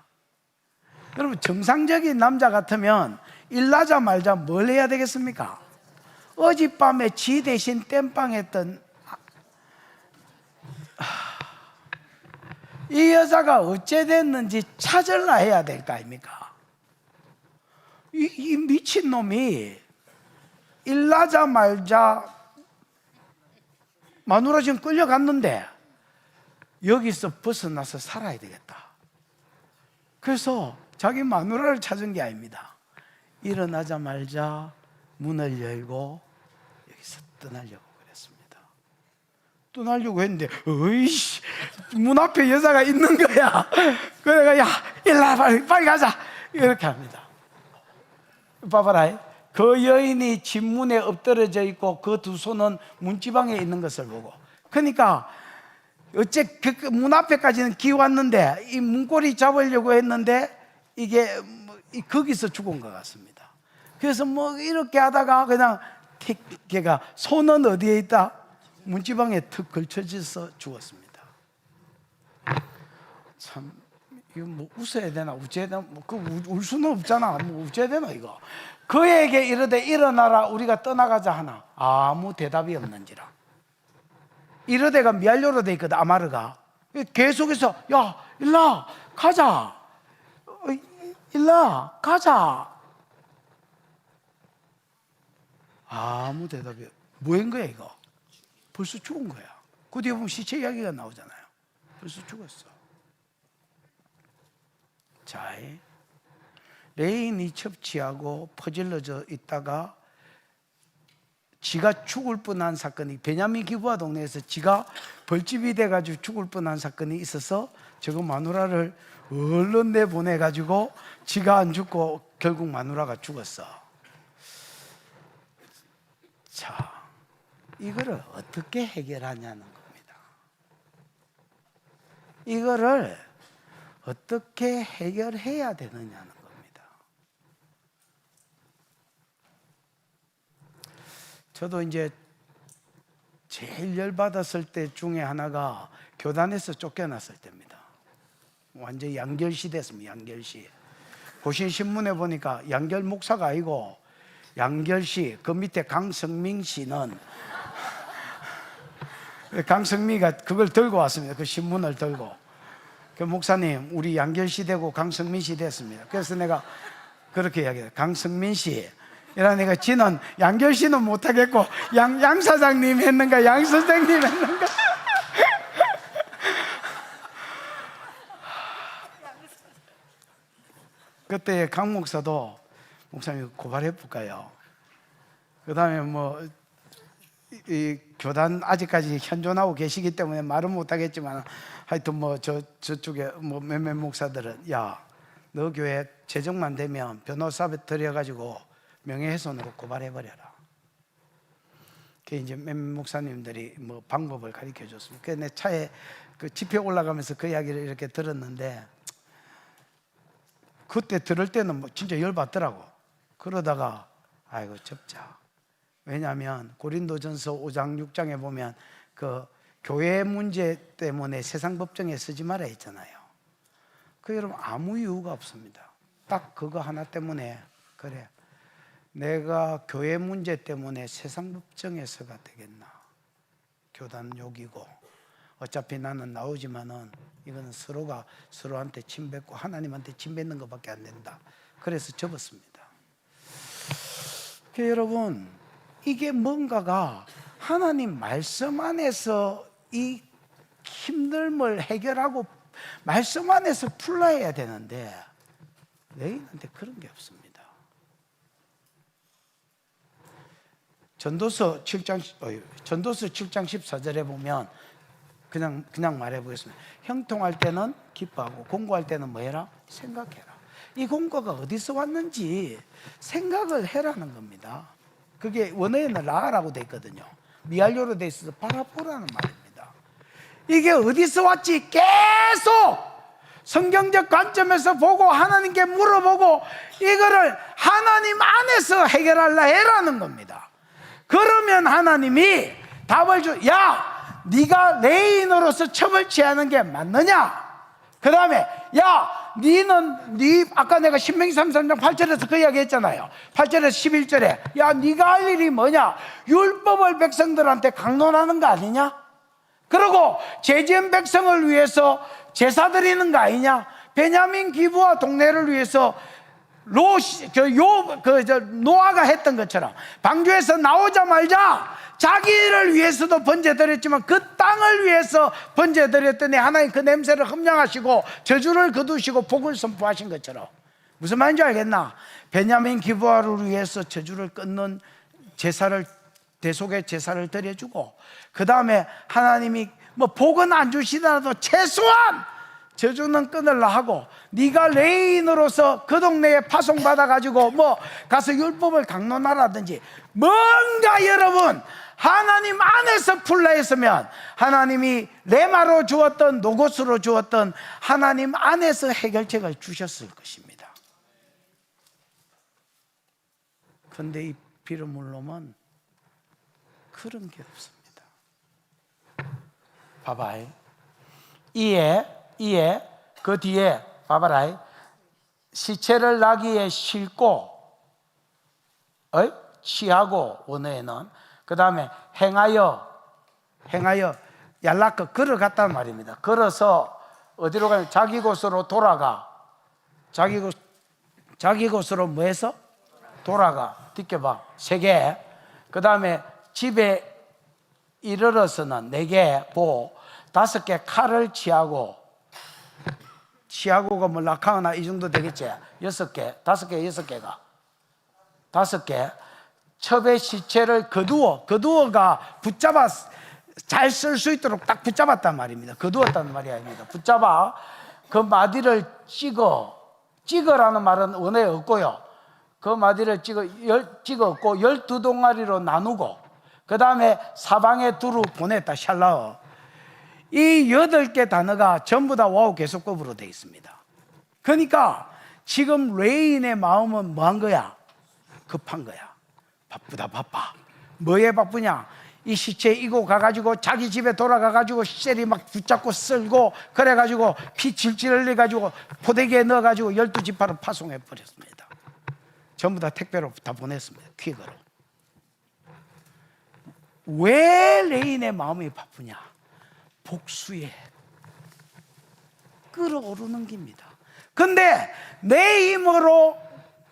여러분 정상적인 남자 같으면 일나자마자 뭘 해야 되겠습니까? 어젯밤에 지 대신 땜빵 했던 이 여자가 어째 됐는지 찾으려 해야 될 거 아닙니까? 이 미친놈이 일나자마자 마누라 지금 끌려갔는데 여기서 벗어나서 살아야 되겠다. 그래서 자기 마누라를 찾은 게 아닙니다. 일어나자마자 문을 열고 여기 떠나려고 그랬습니다. 떠나려고 했는데 어이씨 문 앞에 여자가 있는 거야. 그래가 야 일로 와 빨리 가자 이렇게 합니다. 봐봐라, 그 여인이 집문에 엎드러져 있고 그 두 손은 문지방에 있는 것을 보고, 그러니까 어째 그 문 앞에까지는 기왔는데 이 문고리 잡으려고 했는데 이게 거기서 죽은 것 같습니다. 그래서 뭐 이렇게 하다가 그냥 걔가 손은 어디에 있다? 문지방에 턱 걸쳐져서 죽었습니다. 참 이거 뭐 웃어야 되나 우째야 되나 울 수는 없잖아. 뭐 우째야 되나 이거. 그에게 이르되 일어나라 우리가 떠나가자 하나 아무 대답이 없는지라. 이르되가 미알료로 돼 있거든. 아마르가 계속해서 야 일라 가자 일라 가자. 아무 대답이. 뭐인 거야 이거? 벌써 죽은 거야. 그 뒤에 보면 시체 이야기가 나오잖아요. 벌써 죽었어. 자, 레인이 첩치하고 퍼질러져 있다가 지가 죽을 뻔한 사건이, 베냐민 기부아 동네에서 지가 벌집이 돼가지고 죽을 뻔한 사건이 있어서 저거 마누라를 얼른 내보내가지고 지가 안 죽고 결국 마누라가 죽었어. 자, 이거를 어떻게 해결하냐는 겁니다. 이거를 어떻게 해결해야 되느냐는 겁니다. 저도 이제 제일 열받았을 때 중에 하나가 교단에서 쫓겨났을 때입니다. 완전히 양결시 됐습니다. 양결시. 고신 신문에 보니까 양결 목사가 아니고 양결시, 그 밑에 강성민 씨는 강성미가 그걸 들고 왔습니다. 그 신문을 들고. 그 목사님 우리 양결시 되고 강성민 씨 됐습니다. 그래서 내가 그렇게 이야기해요. 강성민 씨 이라 내가 지는 양결시는 못하겠고 양 사장님 했는가 양 선생님 했는가. 그때 강 목사도 목사님 고발해 볼까요? 그 다음에 뭐 이 교단 아직까지 현존하고 계시기 때문에 말은 못하겠지만 하여튼 뭐 저쪽에 뭐 몇몇 목사들은 야, 너 교회 재정만 되면 변호사 들여가지고 명예훼손으로 고발해버려라. 그 이제 몇몇 목사님들이 뭐 방법을 가르쳐 줬습니다. 그래서 내 차에 그 집회 올라가면서 그 이야기를 이렇게 들었는데 그때 들을 때는 뭐 진짜 열받더라고. 그러다가 아이고 접자. 왜냐하면 고린도전서 5장 6장에 보면 그 교회 문제 때문에 세상 법정에 쓰지 말아 했잖아요. 그 여러분 아무 이유가 없습니다. 딱 그거 하나 때문에 그래 내가 교회 문제 때문에 세상 법정에 서가 되겠나. 교단 욕이고 어차피 나는 나오지만은 이거는 서로가 서로한테 침뱉고 하나님한테 침뱉는 것밖에 안 된다. 그래서 접었습니다. 여러분 이게 뭔가가 하나님 말씀 안에서 이 힘듦을 해결하고 말씀 안에서 풀어야 되는데 레인한테 그런 게 없습니다. 전도서 7장 14절에 보면 그냥 말해 보겠습니다. 형통할 때는 기뻐하고 공고할 때는 뭐 해라? 생각해라. 이 공고가 어디서 왔는지 생각을 해라는 겁니다. 그게 원어에는 라라고 돼 있거든요. 미알료로 돼 있어서 바라보라는 말입니다. 이게 어디서 왔지? 계속 성경적 관점에서 보고 하나님께 물어보고 이거를 하나님 안에서 해결하려 해라는 겁니다. 그러면 하나님이 답을 야, 네가 레인으로서 첩을 취하는 게 맞느냐? 그 다음에 야, 네 아까 내가 신명기 33장 8절에서 그 이야기 했잖아요. 8절에서 11절에 야, 네가 할 일이 뭐냐? 율법을 백성들한테 강론하는 거 아니냐? 그리고 죄지은 백성을 위해서 제사 드리는 거 아니냐? 베냐민 기부와 동네를 위해서 노아가 했던 것처럼 방주에서 나오자마자 자기를 위해서도 번제드렸지만 그 땅을 위해서 번제드렸더니 하나님 그 냄새를 흠량하시고 저주를 거두시고 복을 선포하신 것처럼 무슨 말인지 알겠나? 베냐민 기부아를 위해서 저주를 끊는 제사를 대속의 제사를 드려주고, 그 다음에 하나님이 뭐 복은 안 주시더라도 최소한 저주는 끊으려 하고, 네가 레인으로서 그 동네에 파송받아가지고 뭐 가서 율법을 강론하라든지, 뭔가 여러분 하나님 안에서 풀라 했으면 하나님이 레마로 주었던 노고스로 주었던 하나님 안에서 해결책을 주셨을 것입니다. 그런데 이 비르물롬은 그런 게 없습니다. 봐봐요. 이에 그 뒤에 봐봐라. 시체를 나귀에 싣고 취하고, 원어에는 그 다음에 행하여 얄라크 걸어갔단 말입니다. 걸어서 어디로 가면 자기 곳으로 돌아가. 자기 곳으로 뭐해서? 돌아가. 뒷겨봐. 3개. 그 다음에 집에 이르러서는 4개 보, 5개 칼을 취하고가 뭐 라카나 이 정도 되겠지. 6개, 5개, 6개가 5개. 첩의 시체를 거두어가 붙잡아 잘 쓸 수 있도록 딱 붙잡았단 말입니다. 거두었다는 말이 아닙니다. 붙잡아 그 마디를 찍어라는 말은 원어에 없고요. 그 마디를 찍었고 12동아리로 나누고, 그 다음에 사방에 두루 보냈다. 샬라어. 이 8개 단어가 전부 다 와우 계속법으로 되어 있습니다. 그러니까 지금 레인의 마음은 뭐한 거야? 급한 거야. 바쁘다. 바빠. 뭐에 바쁘냐? 이 시체 이고 가가지고 자기 집에 돌아가가지고 셀이 막 붙잡고 쓸고, 그래가지고 피 질질 흘려가지고 포대기에 넣어가지고 12지파로 파송해 버렸습니다. 전부 다 택배로 다 보냈습니다. 퀵으로. 왜 레인의 마음이 바쁘냐? 복수에 끌어오르는 겁니다. 근데 내 힘으로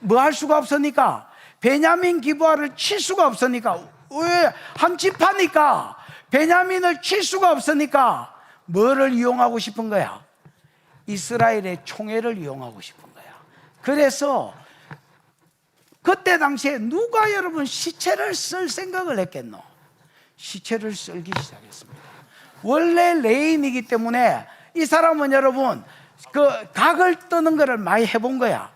뭐 할 수가 없으니까, 베냐민 기브아를 칠 수가 없으니까, 왜? 한 지파니까 베냐민을 칠 수가 없으니까 뭐를 이용하고 싶은 거야? 이스라엘의 총회를 이용하고 싶은 거야. 그래서 그때 당시에 누가 여러분 시체를 쓸 생각을 했겠노? 시체를 쓸기 시작했습니다. 원래 레인이기 때문에 이 사람은 여러분 그 각을 뜨는 거를 많이 해본 거야.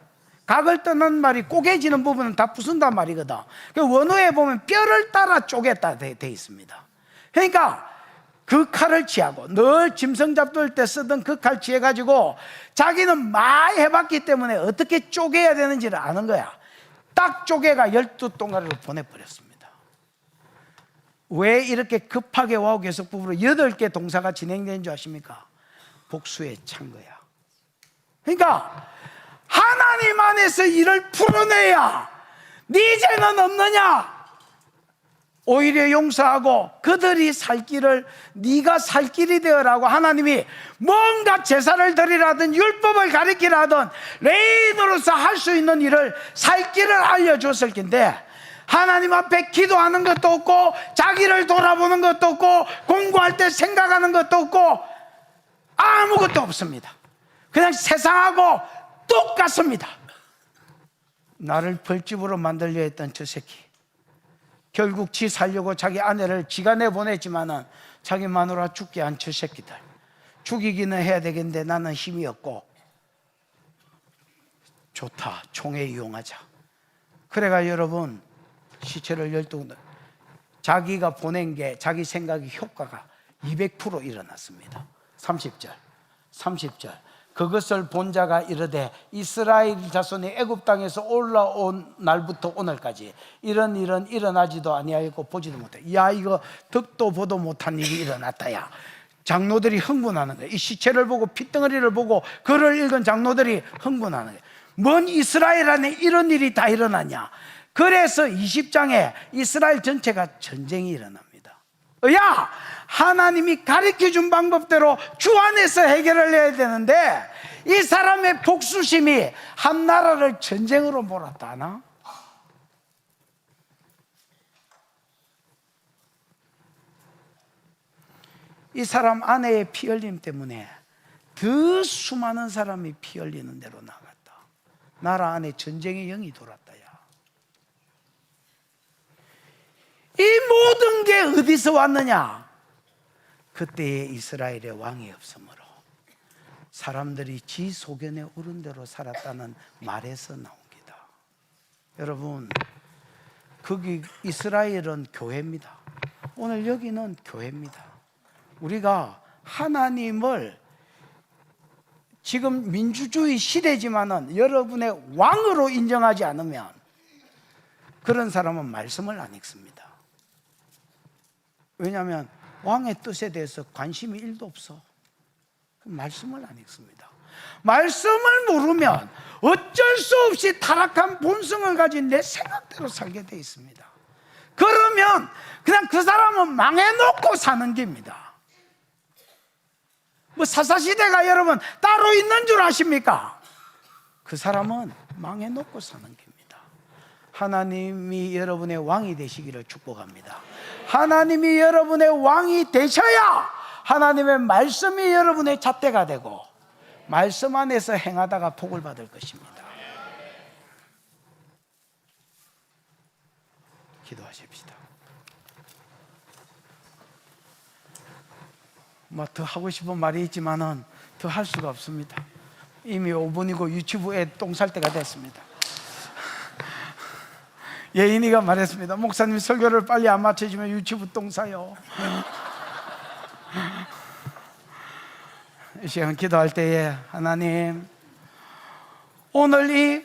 각을 뜨는 말이 꼬개지는 부분은 다 부순단 말이거든. 그 원어에 보면 뼈를 따라 쪼갰다 돼 있습니다. 그러니까 그 칼을 취하고, 늘 짐승 잡을 때 쓰던 그 칼 취해가지고 자기는 많이 해봤기 때문에 어떻게 쪼개야 되는지를 아는 거야. 딱 쪼개가 12동아리로 보내버렸습니다. 왜 이렇게 급하게 와우 계속법으로 8개 동사가 진행된 줄 아십니까? 복수에 찬 거야. 그러니까 하나님 안에서 일을 풀어내야 네 죄는 없느냐? 오히려 용서하고 그들이 살 길을 네가 살 길이 되어라고 하나님이 뭔가 제사를 드리라든 율법을 가리키라든 레인으로서 할 수 있는 일을 살 길을 알려줬을 텐데, 하나님 앞에 기도하는 것도 없고 자기를 돌아보는 것도 없고 공부할 때 생각하는 것도 없고 아무것도 없습니다. 그냥 세상하고 똑같습니다. 나를 벌집으로 만들려 했던 저 새끼, 결국 지 살려고 자기 아내를 지가 내보냈지만은 자기 마누라 죽게 한 저 새끼들, 죽이기는 해야 되겠는데 나는 힘이 없고, 좋다, 총에 이용하자. 그래가 여러분 시체를 12, 자기가 보낸 게 자기 생각이 효과가 200% 일어났습니다. 30절 그것을 본 자가 이르되 이스라엘 자손이 애굽 땅에서 올라온 날부터 오늘까지 이런 일은 일어나지도 아니하였고 보지도 못해. 야, 이거 듣도 보도 못한 일이 일어났다. 야, 장로들이 흥분하는 거야. 이 시체를 보고 핏덩어리를 보고 글을 읽은 장로들이 흥분하는 거야. 뭔 이스라엘 안에 이런 일이 다 일어나냐? 그래서 20장에 이스라엘 전체가 전쟁이 일어납니다. 야, 하나님이 가르쳐준 방법대로 주 안에서 해결을 해야 되는데 이 사람의 복수심이 한 나라를 전쟁으로 몰았다 하나? 이 사람 아내의 피 흘림 때문에 더 수많은 사람이 피 흘리는 데로 나갔다. 나라 안에 전쟁의 영이 돌았다. 야, 이 모든 게 어디서 왔느냐? 그때에 이스라엘의 왕이 없으므로 사람들이 지 소견에 오른 대로 살았다는 말에서 나옵니다. 여러분, 거기 이스라엘은 교회입니다. 오늘 여기는 교회입니다. 우리가 하나님을 지금 민주주의 시대지만은 여러분의 왕으로 인정하지 않으면 그런 사람은 말씀을 안 읽습니다. 왜냐하면 왕의 뜻에 대해서 관심이 1도 없어. 말씀을 안 읽습니다. 말씀을 모르면 어쩔 수 없이 타락한 본성을 가진 내 생각대로 살게 돼 있습니다. 그러면 그냥 그 사람은 망해놓고 사는 겁니다. 뭐 사사시대가 여러분 따로 있는 줄 아십니까? 그 사람은 망해놓고 사는 겁니다. 하나님이 여러분의 왕이 되시기를 축복합니다. 하나님이 여러분의 왕이 되셔야 하나님의 말씀이 여러분의 잣대가 되고 말씀 안에서 행하다가 복을 받을 것입니다. 기도하십시다. 뭐 더 하고 싶은 말이 있지만은 더 할 수가 없습니다. 이미 5분이고 유튜브에 똥 살 때가 됐습니다. 예인이가 말했습니다. 목사님 설교를 빨리 안 맞춰주면 유튜브 똥 싸요. 이 시간 기도할 때에 하나님, 오늘 이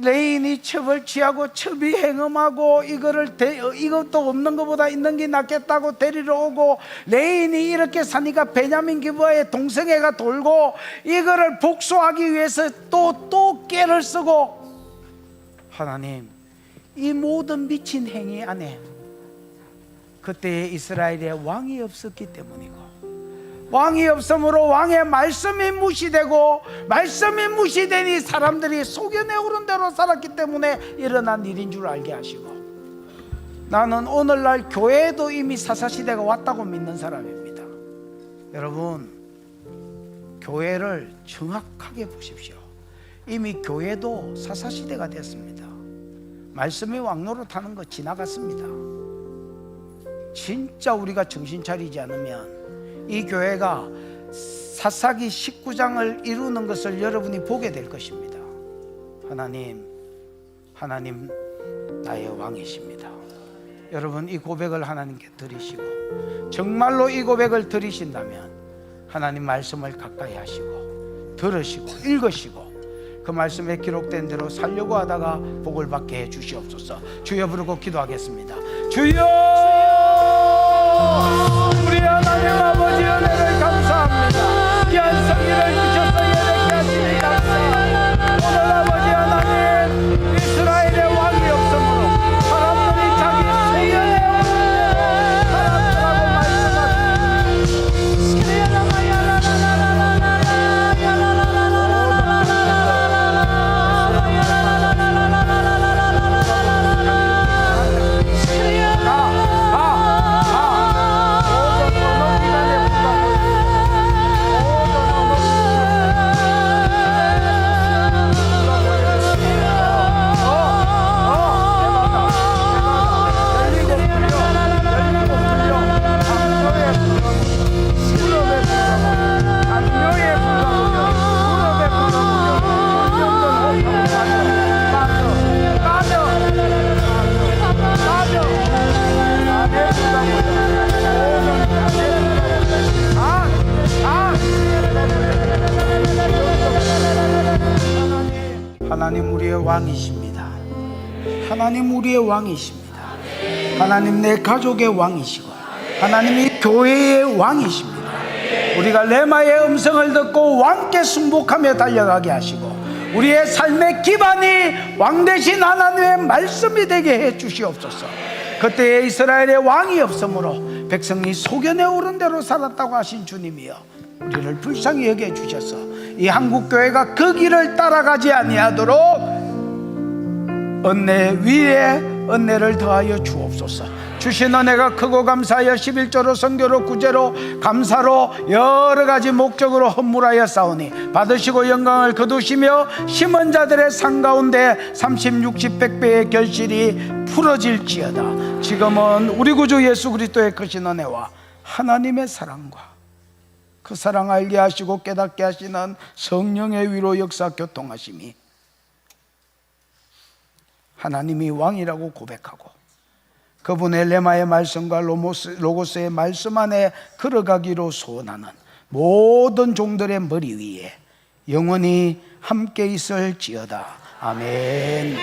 레인이 첩을 취하고 첩이 행음하고 이것도 없는 것보다 있는 게 낫겠다고 데리러 오고, 레인이 이렇게 사니까 베냐민 기브아의 동성애가 돌고 이거를 복수하기 위해서 또 깨를 쓰고, 하나님, 이 모든 미친 행위 안에 그때 이스라엘에 왕이 없었기 때문이고, 왕이 없으므로 왕의 말씀이 무시되고, 말씀이 무시되니 사람들이 소견에 오른 대로 살았기 때문에 일어난 일인 줄 알게 하시고, 나는 오늘날 교회도 이미 사사시대가 왔다고 믿는 사람입니다. 여러분, 교회를 정확하게 보십시오. 이미 교회도 사사시대가 됐습니다. 말씀이 왕노릇하는 거 지나갔습니다. 진짜 우리가 정신 차리지 않으면 이 교회가 사사기 19장을 이루는 것을 여러분이 보게 될 것입니다. 하나님 나의 왕이십니다. 여러분, 이 고백을 하나님께 드리시고, 정말로 이 고백을 드리신다면 하나님 말씀을 가까이 하시고 들으시고 읽으시고 그 말씀에 기록된 대로 살려고 하다가 복을 받게 해 주시옵소서. 주여 부르고 기도하겠습니다. 주여, 우리 하나님 아버지 은혜를 감사합니다. 귀한 성의를 주셔서 예배케 하시니 감사합니다. 오늘 아버지 하나님, 이스라엘의 왕이 없으므로 사람들이 자기 소견에 살았다고 말씀하십니다. 하나님 우리의 왕이십니다. 하나님 우리의 왕이십니다. 하나님 내 가족의 왕이시고, 하나님이 교회의 왕이십니다. 우리가 레마의 음성을 듣고 왕께 순복하며 달려가게 하시고, 우리의 삶의 기반이 왕 되신 하나님의 말씀이 되게 해 주시옵소서. 그때에 이스라엘의 왕이 없으므로 백성이 소견에 오른 대로 살았다고 하신 주님이여, 우리를 불쌍히 여겨 주셔서 이 한국교회가 그 길을 따라가지 아니하도록 은혜 위에 은혜를 더하여 주옵소서. 주신 은혜가 크고 감사하여 11조로 선교로 구제로 감사로 여러 가지 목적으로 헌물하여 싸우니 받으시고 영광을 거두시며 심은 자들의 상 가운데 30, 60, 100배의 결실이 풀어질지어다. 지금은 우리 구주 예수 그리스도의 크신 은혜와 하나님의 사랑과 그 사랑 알게 하시고 깨닫게 하시는 성령의 위로 역사 교통하심이 하나님이 왕이라고 고백하고 그분의 레마의 말씀과 로고스의 말씀 안에 걸어가기로 소원하는 모든 종들의 머리 위에 영원히 함께 있을지어다. 아멘.